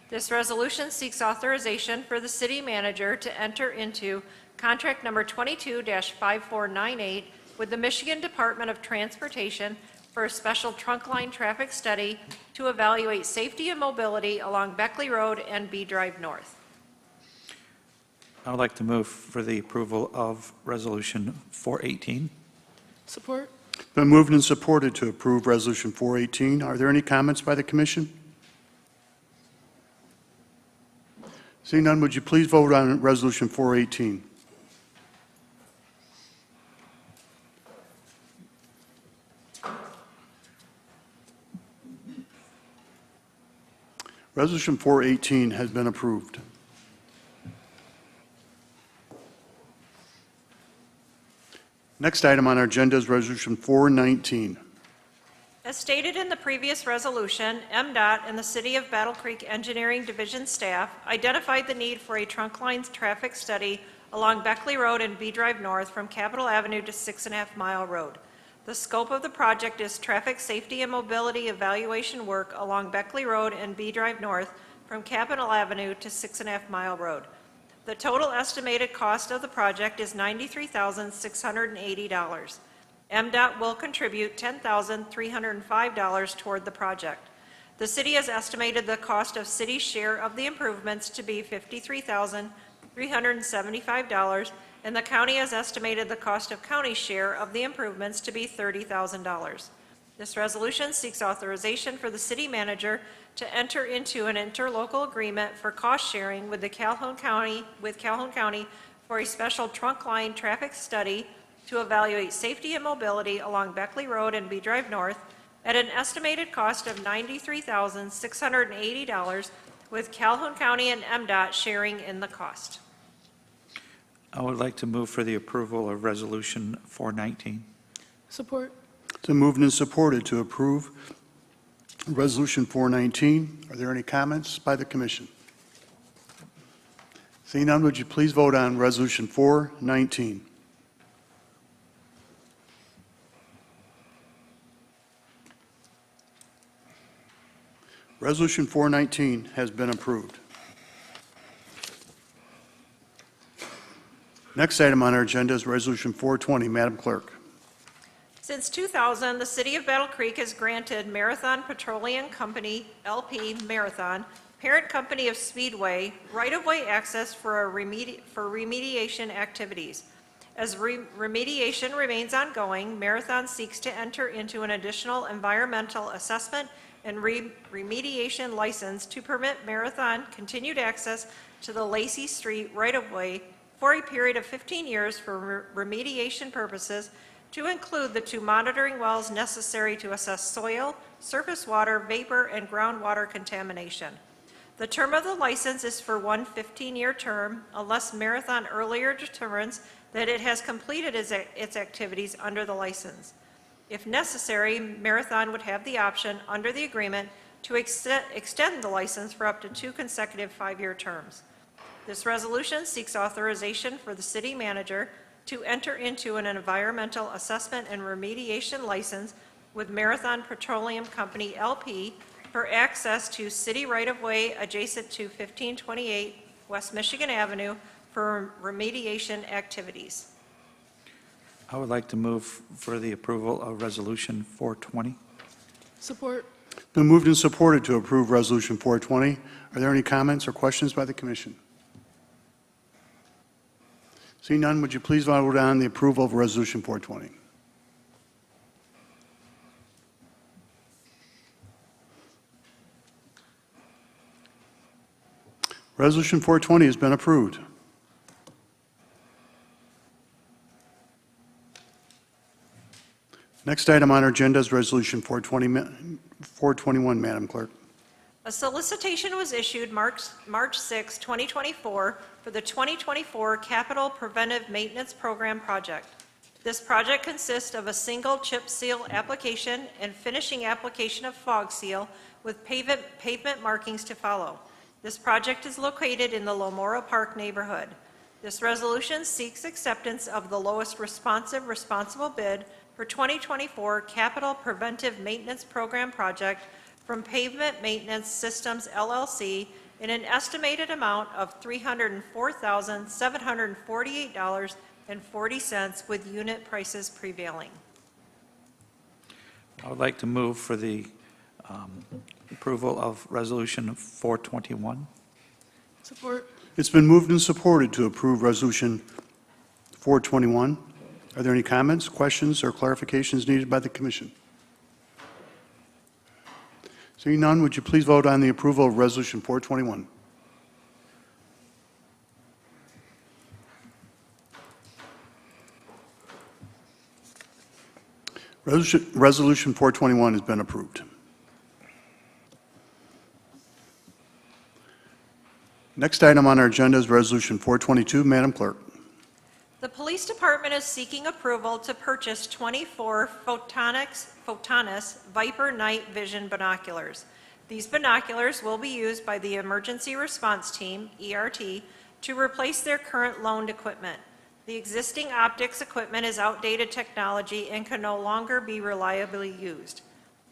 This resolution seeks authorization for the city manager to enter into contract number 22-5498 with the Michigan Department of Transportation for a special trunk line traffic study to evaluate safety and mobility along Beckley Road and B Drive North. I would like to move for the approval of Resolution 418. Support. Been moved and supported to approve Resolution 418. Are there any comments by the commission? Seeing none, would you please vote on Resolution 418? Resolution 418 has been approved. Next item on our agenda is Resolution 419. As stated in the previous resolution, MDOT and the City of Battle Creek Engineering Division staff identified the need for a trunk lines traffic study along Beckley Road and B Drive North from Capitol Avenue to 6.5 Mile Road. The scope of the project is traffic safety and mobility evaluation work along Beckley Road and B Drive North from Capitol Avenue to 6.5 Mile Road. The total estimated cost of the project is $93,680. MDOT will contribute $10,305 toward the project. The city has estimated the cost of city's share of the improvements to be $53,375, and the county has estimated the cost of county share of the improvements to be $30,000. This resolution seeks authorization for the city manager to enter into an interlocal agreement for cost sharing with Calhoun County for a special trunk line traffic study to evaluate safety and mobility along Beckley Road and B Drive North at an estimated cost of $93,680, with Calhoun County and MDOT sharing in the cost. I would like to move for the approval of Resolution 419. Support. It's been moved and supported to approve Resolution 419. Are there any comments by the commission? Seeing none, would you please vote on Resolution 419? Resolution 419 has been approved. Next item on our agenda is Resolution 420. Madam Clerk. Since 2000, the City of Battle Creek has granted Marathon Petroleum Company, LP Marathon, parent company of Speedway, right-of-way access for remediation activities. As remediation remains ongoing, Marathon seeks to enter into an additional environmental assessment and remediation license to permit Marathon continued access to the Lacey Street right-of-way for a period of 15 years for remediation purposes, to include the 2 monitoring wells necessary to assess soil, surface water, vapor, and groundwater contamination. The term of the license is for one 15-year term unless Marathon earlier determines that it has completed its activities under the license. If necessary, Marathon would have the option under the agreement to extend the license for up to 2 consecutive 5-year terms. This resolution seeks authorization for the city manager to enter into an environmental assessment and remediation license with Marathon Petroleum Company, LP, for access to city right-of-way adjacent to 1528 West Michigan Avenue for remediation activities. I would like to move for the approval of Resolution 420. Support. Been moved and supported to approve Resolution 420. Are there any comments or questions by the commission? Seeing none, would you please vote on the approval of Resolution 420? Resolution 420 has been approved. Next item on our agenda is Resolution 421, Madam Clerk. A solicitation was issued March 6, 2024 for the 2024 Capital Preventive Maintenance Program project. This project consists of a single chip seal application and finishing application of fog seal with pavement markings to follow. This project is located in the Lomora Park neighborhood. This resolution seeks acceptance of the lowest responsible bid for 2024 Capital Preventive Maintenance Program project from Pavement Maintenance Systems, LLC, in an estimated amount of $304,748.40 with unit prices prevailing. I would like to move for the approval of Resolution 421. Support. It's been moved and supported to approve Resolution 421. Are there any comments, questions, or clarifications needed by the commission? Seeing none, would you please vote on the approval of Resolution 421? Resolution 421 has been approved. Next item on our agenda is Resolution 422. Madam Clerk. The police department is seeking approval to purchase 24 Photonis Viper Night Vision binoculars. These binoculars will be used by the Emergency Response Team, ERT, to replace their current loaned equipment. The existing optics equipment is outdated technology and can no longer be reliably used.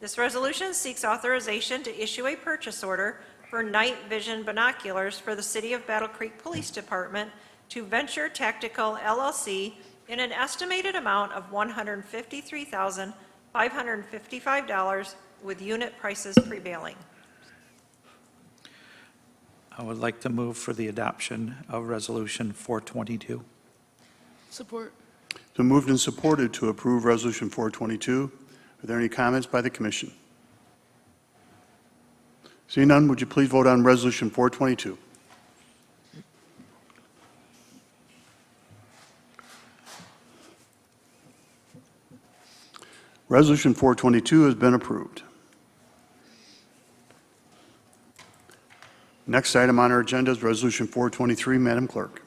This resolution seeks authorization to issue a purchase order for night vision binoculars for the City of Battle Creek Police Department to Venture Tactical, LLC, in an estimated amount of $153,555 with unit prices prevailing. I would like to move for the adoption of Resolution 422. Support. It's been moved and supported to approve Resolution 422. Are there any comments by the commission? Seeing none, would you please vote on Resolution 422? Resolution 422 has been approved. Next item on our agenda is Resolution 423. Madam Clerk.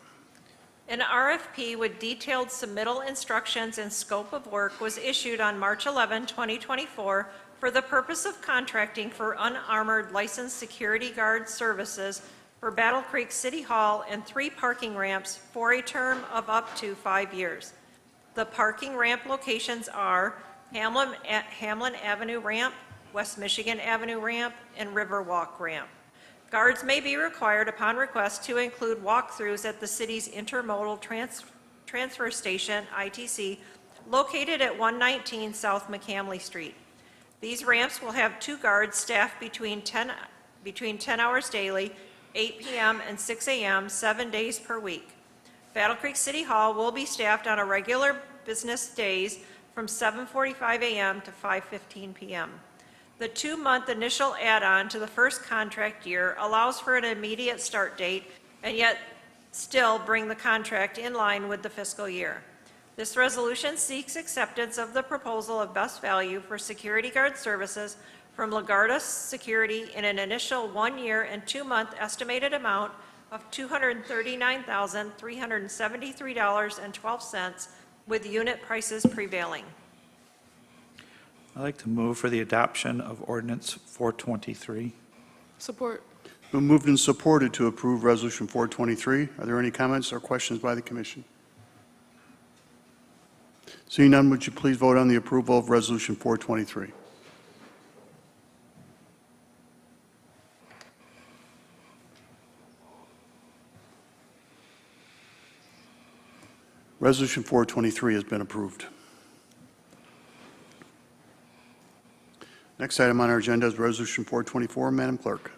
An RFP with detailed submittal instructions and scope of work was issued on March 11, 2024, for the purpose of contracting for unarmored licensed security guard services for Battle Creek City Hall and 3 parking ramps for a term of up to 5 years. The parking ramp locations are Hamlin Avenue Ramp, West Michigan Avenue Ramp, and Riverwalk Ramp. Guards may be required upon request to include walkthroughs at the city's intermodal transfer station, ITC, located at 119 South McCamley Street. These ramps will have 2 guards staffed between 10 hours daily, 8 p.m. and 6 a.m., 7 days per week. Battle Creek City Hall will be staffed on a regular business days from 7:45 a.m. to 5:15 p.m. The 2-month initial add-on to the first contract year allows for an immediate start date and yet still bring the contract in line with the fiscal year. This resolution seeks acceptance of the proposal of best value for security guard services from Lagarda Security in an initial 1-year and 2-month estimated amount of $239,373.12 with unit prices prevailing. I'd like to move for the adoption of Ordinance 423. Support. Been moved and supported to approve Resolution 423. Are there any comments or questions by the Commission? Seeing none, would you please vote on the approval of Resolution 423? Resolution 423 has been approved. Next item on our agenda is Resolution 424. Madam Clerk.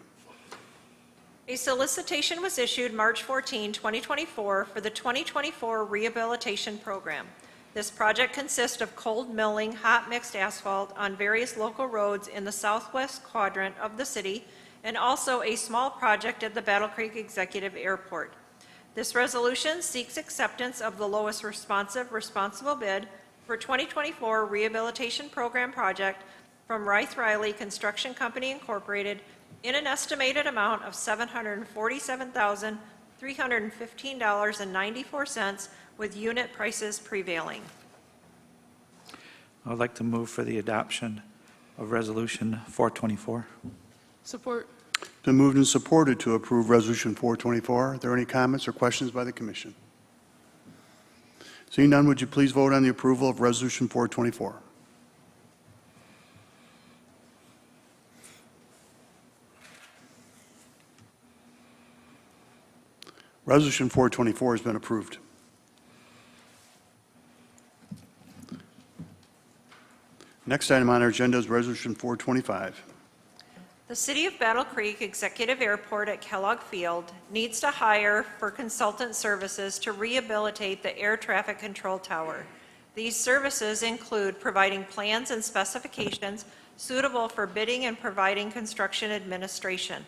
A solicitation was issued March 14, 2024 for the 2024 Rehabilitation Program. This project consists of cold milling hot mixed asphalt on various local roads in the southwest quadrant of the city and also a small project at the Battle Creek Executive Airport. This resolution seeks acceptance of the lowest responsible bid for 2024 Rehabilitation Program project from Reith Riley Construction Company Incorporated in an estimated amount of $747,315.94 with unit prices prevailing. I would like to move for the adoption of Resolution 424. Support. Been moved and supported to approve Resolution 424. Are there any comments or questions by the Commission? Seeing none, would you please vote on the approval of Resolution 424? Resolution 424 has been approved. Next item on our agenda is Resolution 425. The City of Battle Creek Executive Airport at Kellogg Field needs to hire for consultant services to rehabilitate the air traffic control tower. These services include providing plans and specifications suitable for bidding and providing construction administration.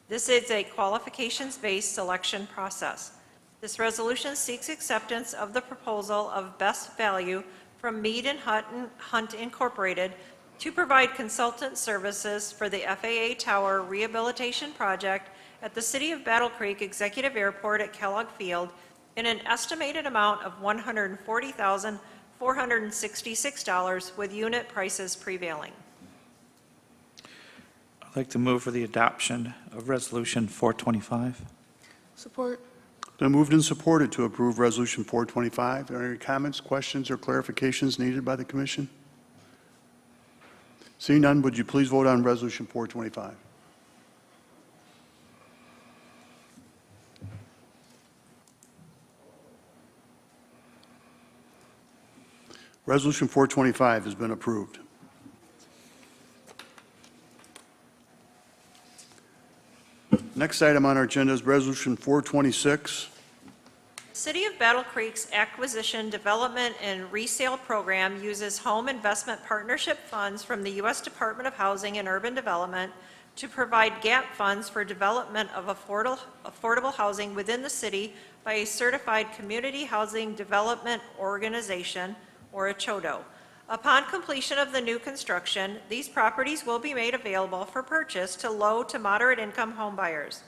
This is a qualifications-based selection process. This resolution seeks acceptance of the proposal of best value from Mead and Hunt Incorporated to provide consultant services for the FAA Tower Rehabilitation Project at the City of Battle Creek Executive Airport at Kellogg Field in an estimated amount of $140,466 with unit prices prevailing. I'd like to move for the adoption of Resolution 425. Support. Been moved and supported to approve Resolution 425. Are there any comments, questions, or clarifications needed by the Commission? Seeing none, would you please vote on Resolution 425? Resolution 425 has been approved. Next item on our agenda is Resolution 426. City of Battle Creek's Acquisition, Development, and Resale Program uses home investment partnership funds from the U.S. Department of Housing and Urban Development to provide gap funds for development of affordable housing within the city by a certified community housing development organization, or a CHODO. Upon completion of the new construction, these properties will be made available for purchase to low to moderate income homebuyers.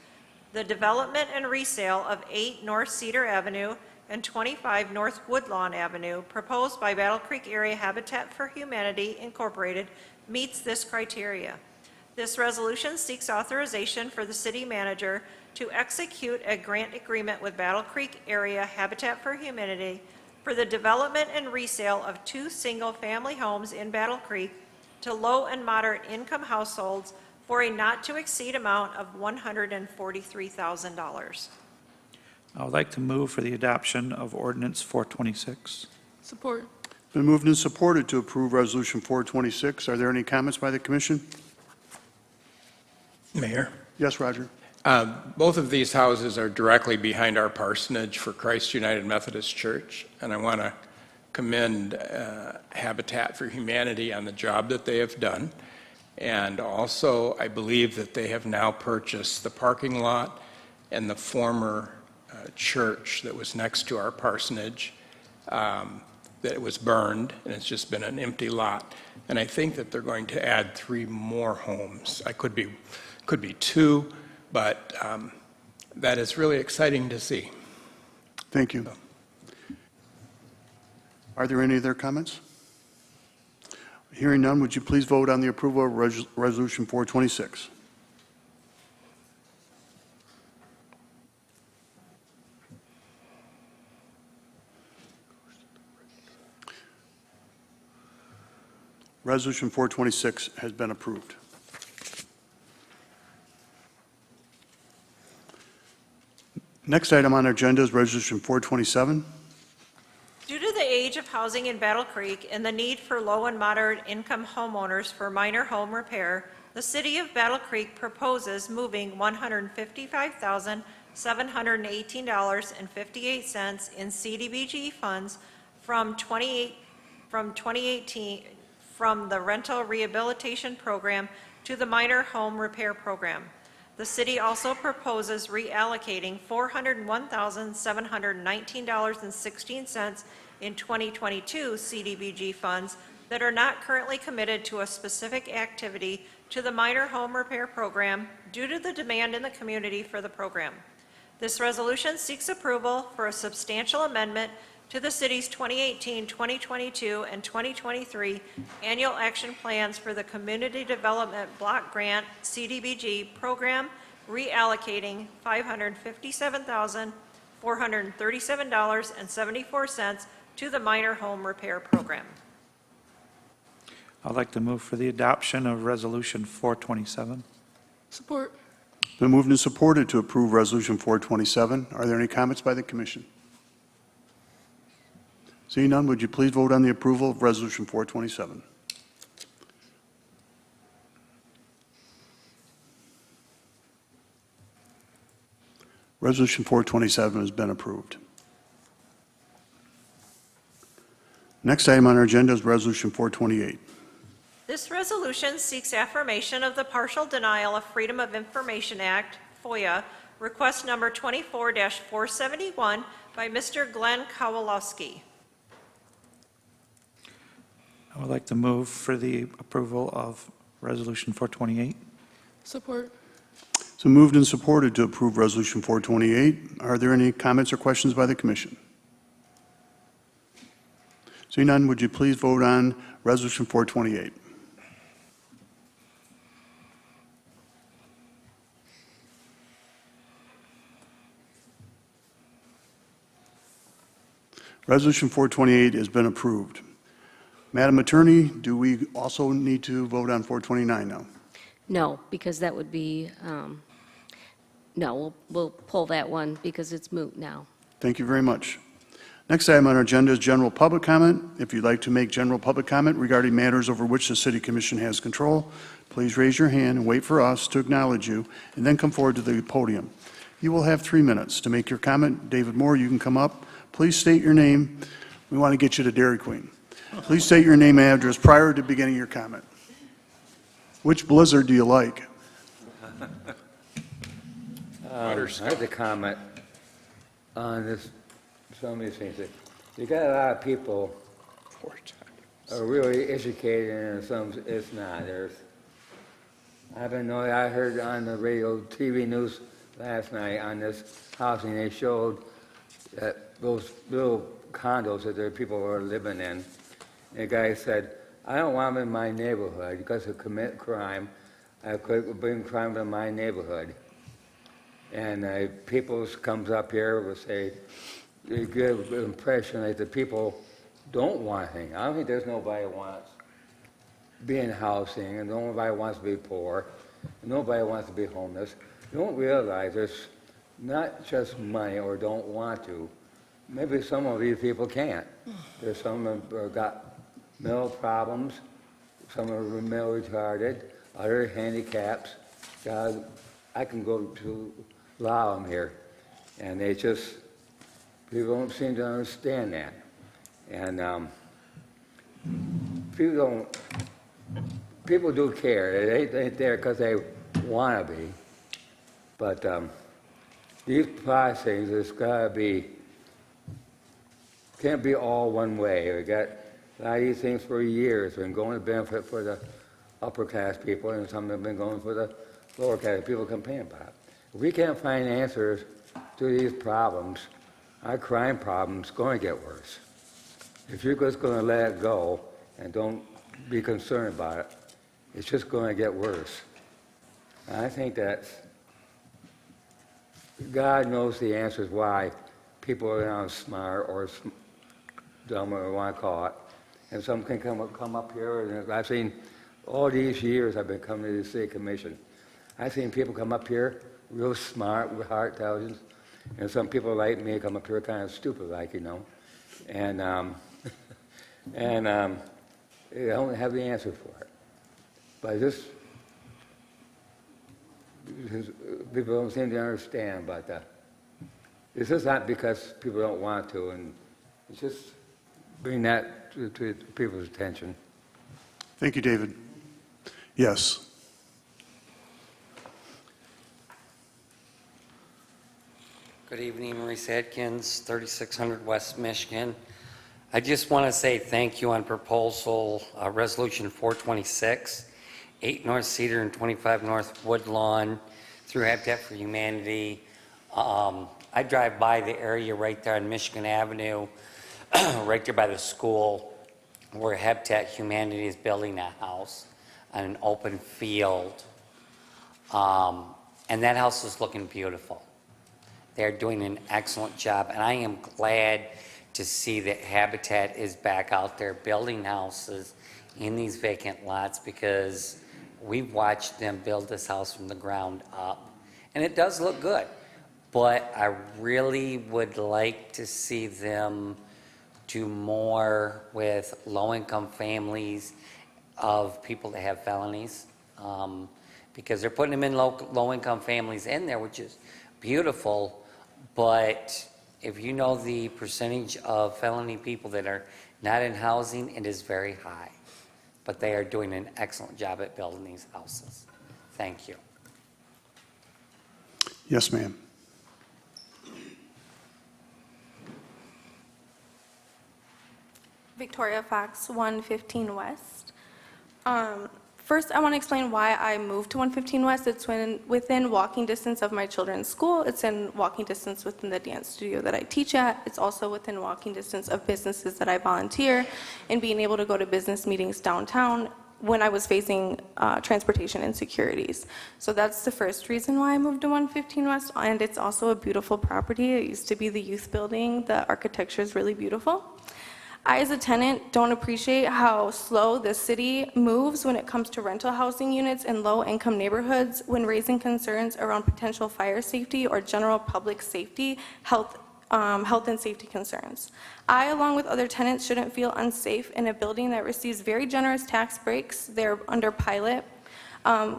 The development and resale of 8 North Cedar Avenue and 25 North Woodlawn Avenue, proposed by Battle Creek Area Habitat for Humanity, Incorporated, meets this criteria. This resolution seeks authorization for the city manager to execute a grant agreement with Battle Creek Area Habitat for Humanity for the development and resale of 2 single-family homes in Battle Creek to low and moderate income households for a not-to-exceed amount of $143,000. I would like to move for the adoption of ordinance 426. Support. Been moved and supported to approve Resolution 426. Are there any comments by the commission? Mayor? Yes, Roger. Both of these houses are directly behind our parsonage for Christ United Methodist Church, and I want to commend Habitat for Humanity on the job that they have done. And also, I believe that they have now purchased the parking lot and the former church that was next to our parsonage that was burned, and it's just been an empty lot. And I think that they're going to add 3 more homes. I could be 2, but that is really exciting to see. Thank you. Are there any other comments? Hearing none, would you please vote on the approval of Resolution 426? Resolution 426 has been approved. Next item on our agenda is Resolution 427. Due to the age of housing in Battle Creek and the need for low and moderate income homeowners for minor home repair, the City of Battle Creek proposes moving $155,718.58 in CDBG funds from 2018 from the Rental Rehabilitation Program to the Minor Home Repair Program. The city also proposes reallocating $401,719.16 in 2022 CDBG funds that are not currently committed to a specific activity to the Minor Home Repair Program due to the demand in the community for the program. This resolution seeks approval for a substantial amendment to the city's 2018, 2022, and 2023 annual action plans for the Community Development Block Grant CDBG program, reallocating $557,437.74 to the Minor Home Repair Program. I'd like to move for the adoption of Resolution 427. Support. Been moved and supported to approve Resolution 427. Are there any comments by the commission? Seeing none, would you please vote on the approval of Resolution 427? Resolution 427 has been approved. Next item on our agenda is Resolution 428. This resolution seeks affirmation of the partial denial of Freedom of Information Act, FOIA, request number 24-471 by Mr. Glenn Kowalowski. I would like to move for the approval of Resolution 428. Support. So moved and supported to approve Resolution 428. Are there any comments or questions by the commission? Seeing none, would you please vote on Resolution 428? Resolution 428 has been approved. Madam Attorney, do we also need to vote on 429 now? No, because that would be, no, we'll pull that one because it's moot now. Thank you very much. Next item on our agenda is general public comment. If you'd like to make general public comment regarding matters over which the City Commission has control, please raise your hand and wait for us to acknowledge you, and then come forward to the podium. You will have 3 minutes to make your comment. David Moore, you can come up. Please state your name. We want to get you to Dairy Queen. Please state your name and address prior to beginning your comment. Which blizzard do you like? I have to comment on this, some of these things. You got a lot of people are really educated and some it's not. I heard on the radio, TV news last night on this housing, they showed that those little condos that the people are living in. The guy said, I don't want them in my neighborhood because they commit crime. I could bring crime to my neighborhood. And people comes up here will say, they give the impression that the people don't want anything. I don't think there's nobody who wants to be in housing, and nobody wants to be poor, and nobody wants to be homeless. You don't realize there's not just money or don't want to. Maybe some of these people can't. There's some that got mental problems, some are mental retarded, other handicaps. God, I can go to allow them here. And they just, people don't seem to understand that. And people do care. They ain't there because they want to be. But these processings, it's got to be, can't be all one way. We got a lot of these things for years. Been going to benefit for the upper class people, and some have been going for the lower class people complain about it. If we can't find answers to these problems, our crime problem's going to get worse. If you're just going to let it go and don't be concerned about it, it's just going to get worse. And I think that God knows the answers why people are not smart or dumb, or want to call it. And some can come up here, and I've seen all these years I've been coming to the city commission. I've seen people come up here real smart with heart intelligence, and some people like me come up here kind of stupid, like, you know, and they don't have the answer for it. But this people don't seem to understand about that. This is not because people don't want to, and it's just bring that to people's attention. Thank you, David. Yes. Good evening, Maurice Atkins, 3600 West Michigan. I just want to say thank you on proposal resolution 426, 8 North Cedar and 25 North Woodlawn through Habitat for Humanity. I drive by the area right there on Michigan Avenue, right there by the school, where Habitat Humanity is building a house on an open field. And that house is looking beautiful. They're doing an excellent job, and I am glad to see that Habitat is back out there building houses in these vacant lots, because we've watched them build this house from the ground up, and it does look good. But I really would like to see them do more with low-income families of people that have felonies, because they're putting them in low-income families in there, which is beautiful. But if you know the percentage of felony people that are not in housing, it is very high. But they are doing an excellent job at building these houses. Thank you. Yes, ma'am. Victoria Fox, 115 West. First, I want to explain why I moved to 115 West. It's within walking distance of my children's school. It's in walking distance within the dance studio that I teach at. It's also within walking distance of businesses that I volunteer, and being able to go to business meetings downtown when I was facing transportation insecurities. So that's the first reason why I moved to 115 West, and it's also a beautiful property. It used to be the youth building. The architecture is really beautiful. I, as a tenant, don't appreciate how slow the city moves when it comes to rental housing units in low-income neighborhoods when raising concerns around potential fire safety or general public safety, health and safety concerns. I, along with other tenants, shouldn't feel unsafe in a building that receives very generous tax breaks. They're under pilot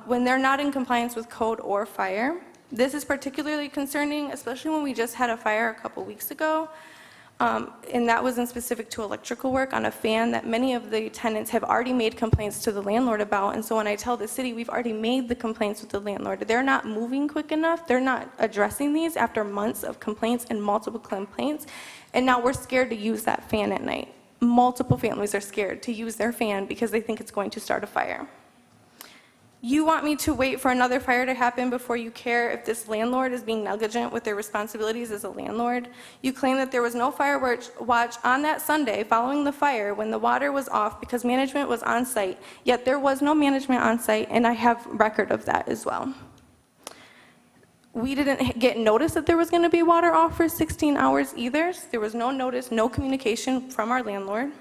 when they're not in compliance with code or fire. This is particularly concerning, especially when we just had a fire a couple weeks ago. And that was in specific to electrical work on a fan that many of the tenants have already made complaints to the landlord about. And so when I tell the city we've already made the complaints with the landlord, they're not moving quick enough. They're not addressing these after months of complaints and multiple complaints. And now we're scared to use that fan at night. multiple families are scared to use their fan because they think it's going to start a fire. You want me to wait for another fire to happen before you care if this landlord is being negligent with their responsibilities as a landlord? You claim that there was no fire watch on that Sunday following the fire when the water was off because management was on site, yet there was no management on site, and I have record of that as well. We didn't get notice that there was going to be water off for 16 hours either. There was no notice, no communication from our landlord.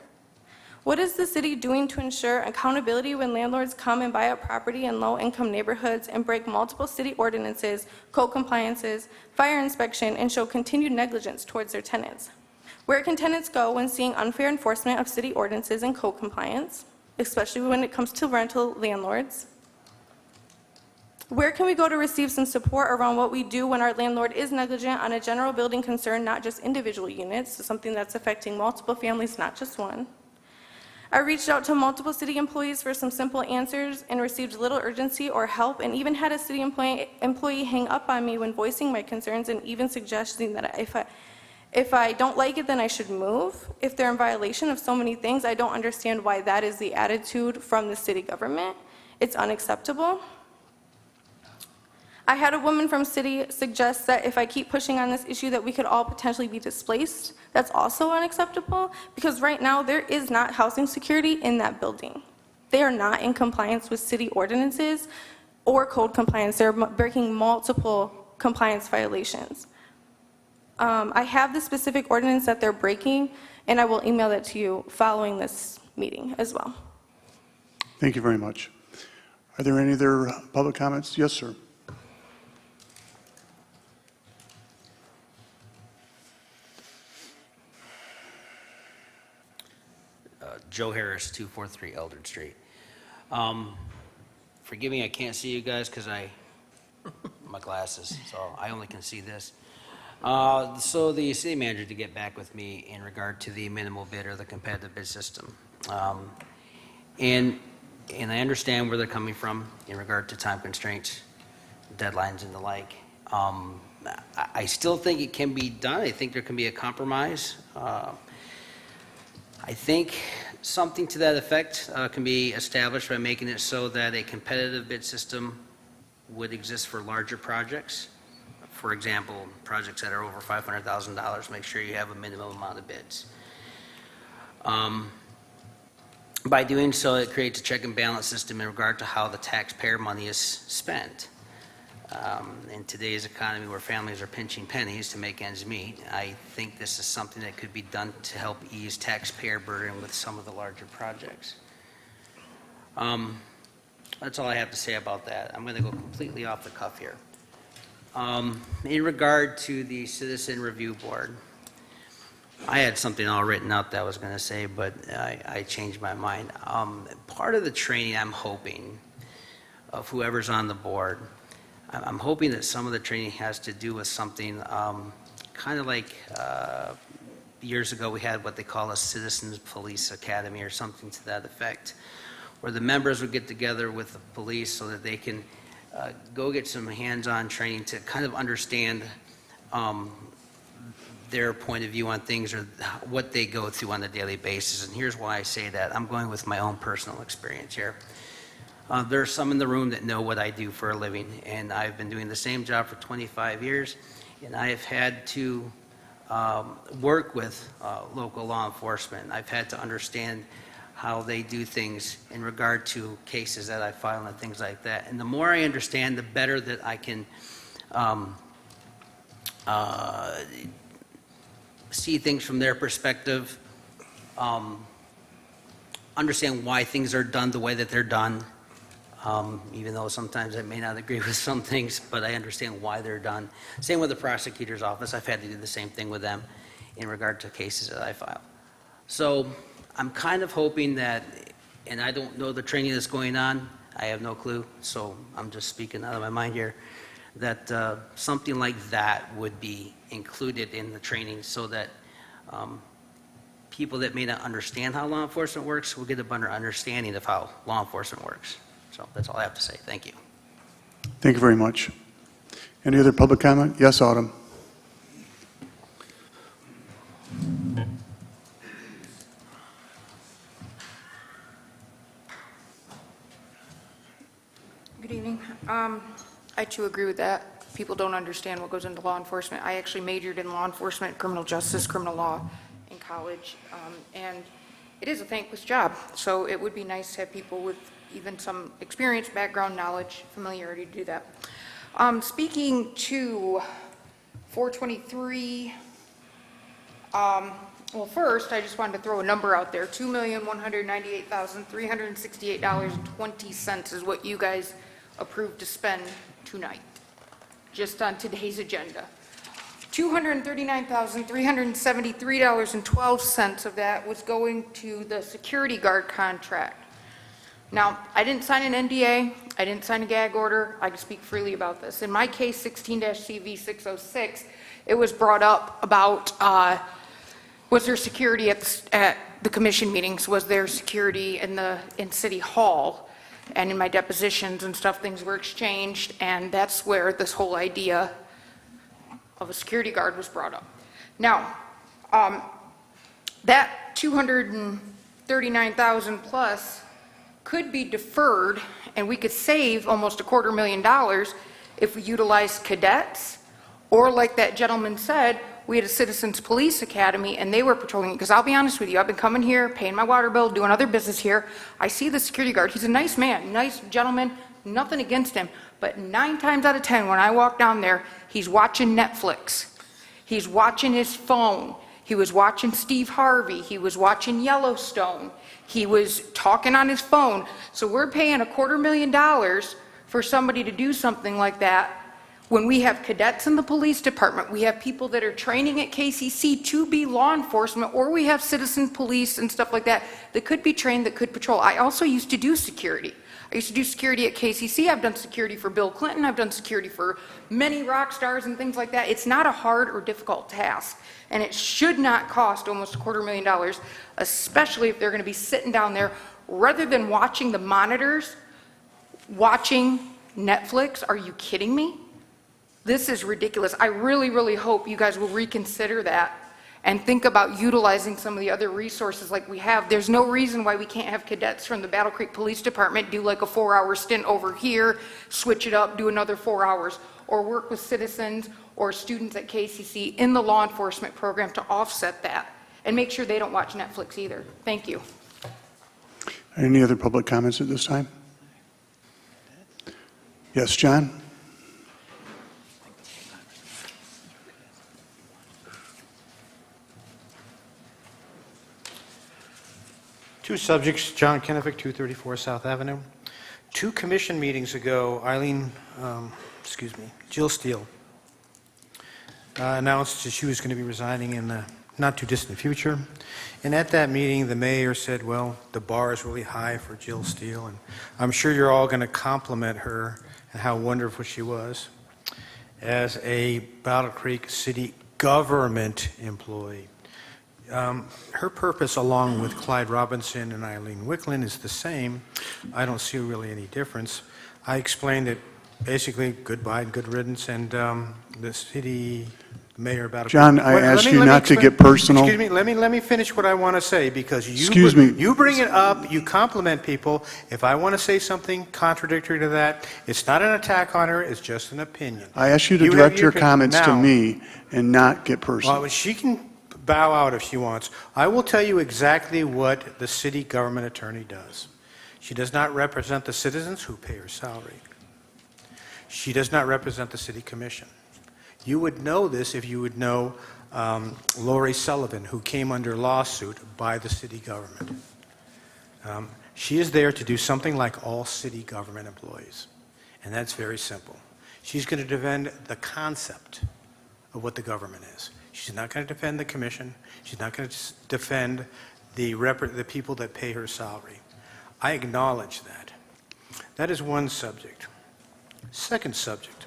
What is the city doing to ensure accountability when landlords come and buy up property in low-income neighborhoods and break multiple city ordinances, code compliances, fire inspection, and show continued negligence towards their tenants? Where can tenants go when seeing unfair enforcement of city ordinances and code compliance, especially when it comes to rental landlords? Where can we go to receive some support around what we do when our landlord is negligent on a general building concern, not just individual units, so something that's affecting multiple families, not just one? I reached out to multiple city employees for some simple answers and received little urgency or help, and even had a city employee hang up on me when voicing my concerns and even suggesting that if I don't like it, then I should move. If they're in violation of so many things, I don't understand why that is the attitude from the city government. It's unacceptable. I had a woman from city suggest that if I keep pushing on this issue that we could all potentially be displaced. That's also unacceptable because right now there is not housing security in that building. They are not in compliance with city ordinances or code compliance. They're breaking multiple compliance violations. I have the specific ordinance that they're breaking, and I will email that to you following this meeting as well. Thank you very much. Are there any other public comments? Yes, sir. Joe Harris, 243 Eldred Street. Forgive me, I can't see you guys because my glasses, so I only can see this. So the city manager to get back with me in regard to the minimal bid or the competitive bid system. And I understand where they're coming from in regard to time constraints, deadlines and the like. I still think it can be done. I think there can be a compromise. I think something to that effect can be established by making it so that a competitive bid system would exist for larger projects. For example, projects that are over $500,000, make sure you have a minimum amount of bids. By doing so, it creates a check and balance system in regard to how the taxpayer money is spent. In today's economy where families are pinching pennies to make ends meet, I think this is something that could be done to help ease taxpayer burden with some of the larger projects. That's all I have to say about that. I'm going to go completely off the cuff here. In regard to the Citizen Review Board, I had something all written out that I was going to say, but I changed my mind. Part of the training I'm hoping of whoever's on the board, I'm hoping that some of the training has to do with something kind of like years ago we had what they call a Citizens Police Academy or something to that effect, where the members would get together with the police so that they can go get some hands-on training to kind of understand their point of view on things or what they go through on a daily basis. And here's why I say that. I'm going with my own personal experience here. There are some in the room that know what I do for a living, and I've been doing the same job for 25 years, and I have had to work with local law enforcement. I've had to understand how they do things in regard to cases that I file and things like that. And the more I understand, the better that I can see things from their perspective, understand why things are done the way that they're done, even though sometimes I may not agree with some things, but I understand why they're done. Same with the prosecutor's office. I've had to do the same thing with them in regard to cases that I file. So I'm kind of hoping that, and I don't know the training that's going on, I have no clue, so I'm just speaking out of my mind here, that something like that would be included in the training so that people that may not understand how law enforcement works will get a better understanding of how law enforcement works. So that's all I have to say. Thank you. Thank you very much. Any other public comment? Yes, Autumn. Good evening. I too agree with that. People don't understand what goes into law enforcement. I actually majored in law enforcement, criminal justice, criminal law in college, and it is a thankless job. So it would be nice to have people with even some experience, background, knowledge, familiarity to do that. Speaking to 423, well, first, I just wanted to throw a number out there. $2,198,368.20 is what you guys approved to spend tonight, just on today's agenda. $239,373.12 of that was going to the security guard contract. Now, I didn't sign an NDA, I didn't sign a gag order, I can speak freely about this. In my case, 16-CV606, it was brought up about, was there security at the commission meetings? Was there security in City Hall? And in my depositions and stuff, things were exchanged, and that's where this whole idea of a security guard was brought up. Now, that 239,000 plus could be deferred, and we could save almost $250,000 if we utilized cadets, or like that gentleman said, we had a Citizens Police Academy, and they were patrolling, because I'll be honest with you, I've been coming here, paying my water bill, doing other business here. I see the security guard. He's a nice man, nice gentleman, nothing against him. But 9 times out of 10, when I walk down there, he's watching Netflix. He's watching his phone. He was watching Steve Harvey. He was watching Yellowstone. He was talking on his phone. So we're paying $250,000 for somebody to do something like that. When we have cadets in the police department, we have people that are training at KCC to be law enforcement, or we have citizen police and stuff like that that could be trained, that could patrol. I also used to do security. I used to do security at KCC. I've done security for Bill Clinton. I've done security for many rock stars and things like that. It's not a hard or difficult task, and it should not cost almost $250,000, especially if they're going to be sitting down there rather than watching the monitors, watching Netflix. Are you kidding me? This is ridiculous. I really, really hope you guys will reconsider that and think about utilizing some of the other resources like we have. There's no reason why we can't have cadets from the Battle Creek Police Department do like a 4-hour stint over here, switch it up, do another 4 hours, or work with citizens or students at KCC in the law enforcement program to offset that and make sure they don't watch Netflix either. Thank you. Any other public comments at this time? Yes, John? Two subjects, John Kennefic, 234 South Avenue. 2 commission meetings ago, Jill Steele announced that she was going to be resigning in the not too distant future. And at that meeting, the mayor said, well, the bar is really high for Jill Steele, and I'm sure you're all going to compliment her and how wonderful she was as a Battle Creek City government employee. Her purpose, along with Clyde Robinson and Eileen Wicklin, is the same. I don't see really any difference. I explained that basically goodbye and good riddance, and the city mayor about John, I asked you not to get personal. Excuse me. Let me finish what I want to say, because you bring it up, you compliment people. If I want to say something contradictory to that, it's not an attack on her. It's just an opinion. I asked you to direct your comments to me and not get personal. Well, she can bow out if she wants. I will tell you exactly what the city government attorney does. She does not represent the citizens who pay her salary. She does not represent the city commission. You would know this if you would know Lori Sullivan, who came under lawsuit by the city government. She is there to do something like all city government employees, and that's very simple. She's going to defend the concept of what the government is. She's not going to defend the commission. She's not going to defend the people that pay her salary. I acknowledge that. That is one subject. Second subject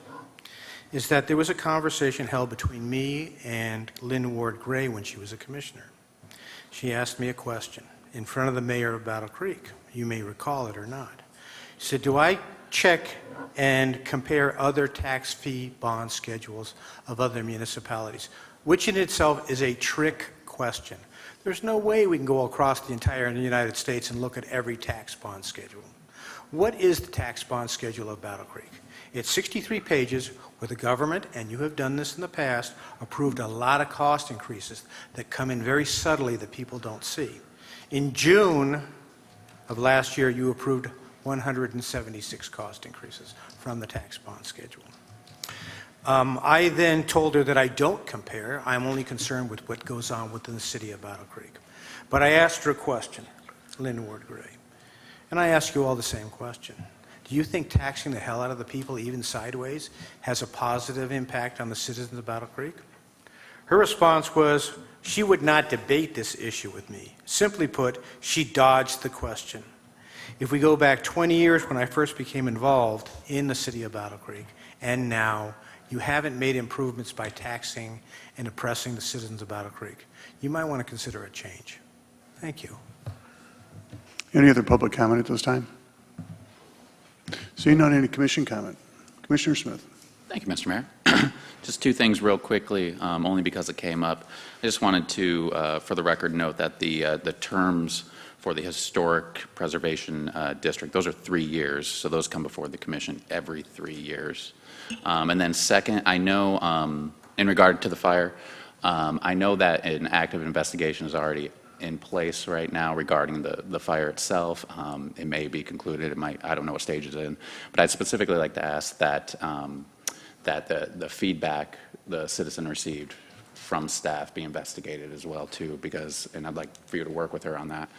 is that there was a conversation held between me and Lynn Ward Gray when she was a commissioner. She asked me a question in front of the mayor of Battle Creek. You may recall it or not. She said, do I check and compare other tax fee bond schedules of other municipalities? Which in itself is a trick question. There's no way we can go across the entire United States and look at every tax bond schedule. What is the tax bond schedule of Battle Creek? It's 63 pages where the government, and you have done this in the past, approved a lot of cost increases that come in very subtly that people don't see. In June of last year, you approved 176 cost increases from the tax bond schedule. I then told her that I don't compare. I'm only concerned with what goes on within the city of Battle Creek. But I asked her a question, Lynn Ward Gray, and I ask you all the same question. Do you think taxing the hell out of the people, even sideways, has a positive impact on the citizens of Battle Creek? Her response was she would not debate this issue with me. Simply put, she dodged the question. If we go back 20 years when I first became involved in the city of Battle Creek, and now, you haven't made improvements by taxing and oppressing the citizens of Battle Creek. You might want to consider a change. Thank you. Any other public comment at this time? Seeing none, any commission comment? Commissioner Smith. Thank you, Mr. Mayor. Just two things real quickly, only because it came up. I just wanted to, for the record, note that the terms for the Historic Preservation District, those are 3 years, so those come before the commission every 3 years. And then second, I know, in regard to the fire, I know that an active investigation is already in place right now regarding the fire itself. It may be concluded, it might, I don't know what stage it's in, but I'd specifically like to ask that that the feedback the citizen received from staff be investigated as well too, because, and I'd like for you to work with her on that,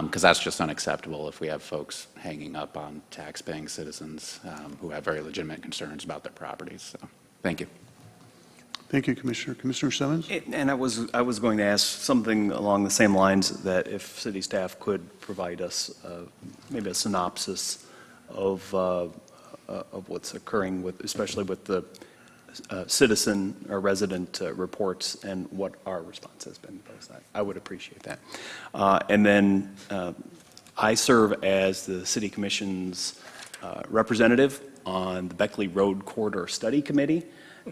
because that's just unacceptable if we have folks hanging up on tax-paying citizens who have very legitimate concerns about their properties. So, thank you. Thank you, Commissioner. Commissioner Simmons? And I was going to ask something along the same lines, that if city staff could provide us maybe a synopsis of what's occurring with, especially with the citizen or resident reports and what our response has been. I would appreciate that. And then I serve as the City Commission's representative on the Beckley Road Corridor Study Committee.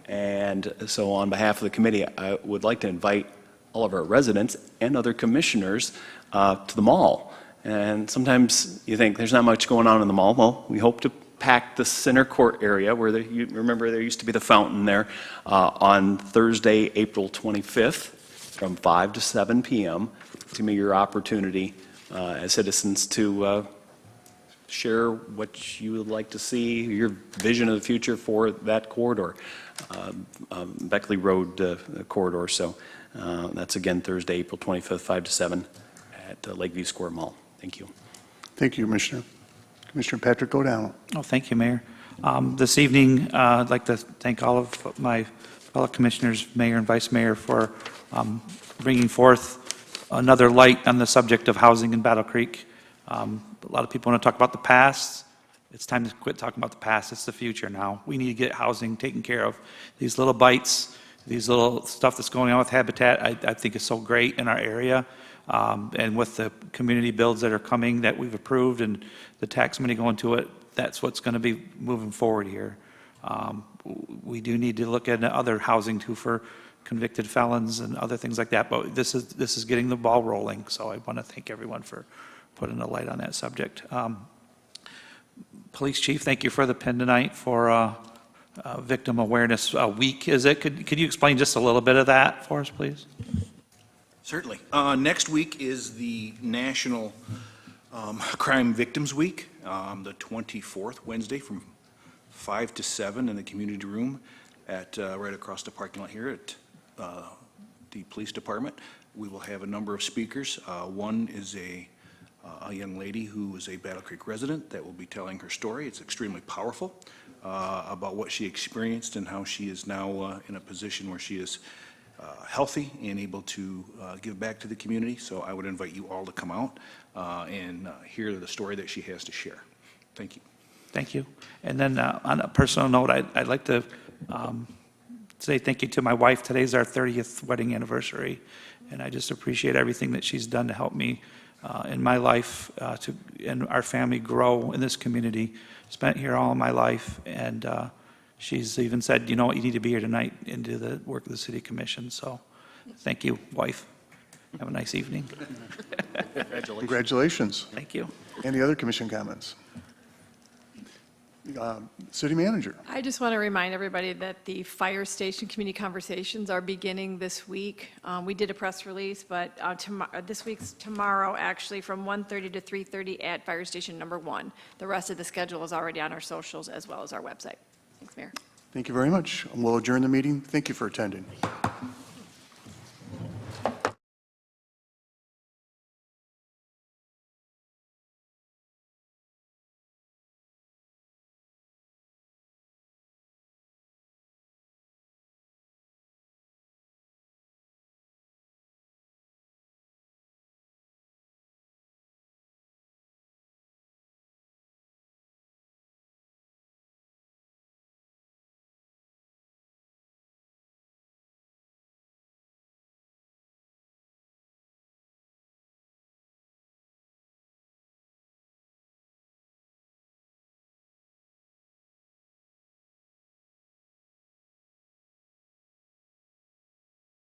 And so on behalf of the committee, I would like to invite all of our residents and other commissioners to the mall. And sometimes you think there's not much going on in the mall. Well, we hope to pack the center court area where you remember there used to be the fountain there on Thursday, April 25th from 5 to 7 p.m. to be your opportunity as citizens to share what you would like to see, your vision of the future for that corridor, Beckley Road corridor. So that's again Thursday, April 25th, 5 to 7 at Lakeview Square Mall. Thank you. Thank you, Commissioner. Commissioner Patrick O'Donnell. Oh, thank you, Mayor. This evening, I'd like to thank all of my fellow commissioners, Mayor and Vice Mayor, for bringing forth another light on the subject of housing in Battle Creek. A lot of people want to talk about the past. It's time to quit talking about the past. It's the future now. We need to get housing taken care of. These little bites, these little stuff that's going on with Habitat, I think is so great in our area. And with the community builds that are coming that we've approved and the tax money going to it, that's what's going to be moving forward here. We do need to look at other housing too for convicted felons and other things like that. But this is getting the ball rolling. So I want to thank everyone for putting a light on that subject. Police Chief, thank you for the pin tonight for Victim Awareness Week. Is it? Could you explain just a little bit of that for us, please? Certainly. Next week is the National Crime Victims Week, the 24th, Wednesday, from 5 to 7 in the community room at right across the parking lot here at the police department. We will have a number of speakers. One is a young lady who is a Battle Creek resident that will be telling her story. It's extremely powerful about what she experienced and how she is now in a position where she is healthy and able to give back to the community. So I would invite you all to come out and hear the story that she has to share. Thank you. Thank you. And then on a personal note, I'd like to say thank you to my wife. Today's our 30th wedding anniversary, and I just appreciate everything that she's done to help me in my life and our family grow in this community. Spent here all of my life, and she's even said, you know what, you need to be here tonight and do the work of the City Commission. So thank you, wife. Have a nice evening. Congratulations. Thank you. Any other commission comments? City Manager. I just want to remind everybody that the fire station community conversations are beginning this week. We did a press release, but this week's tomorrow, actually, from 1:30 to 3:30 at Fire Station Number 1. The rest of the schedule is already on our socials as well as our website. Thanks, Mayor. Thank you very much. We'll adjourn the meeting. Thank you for attending.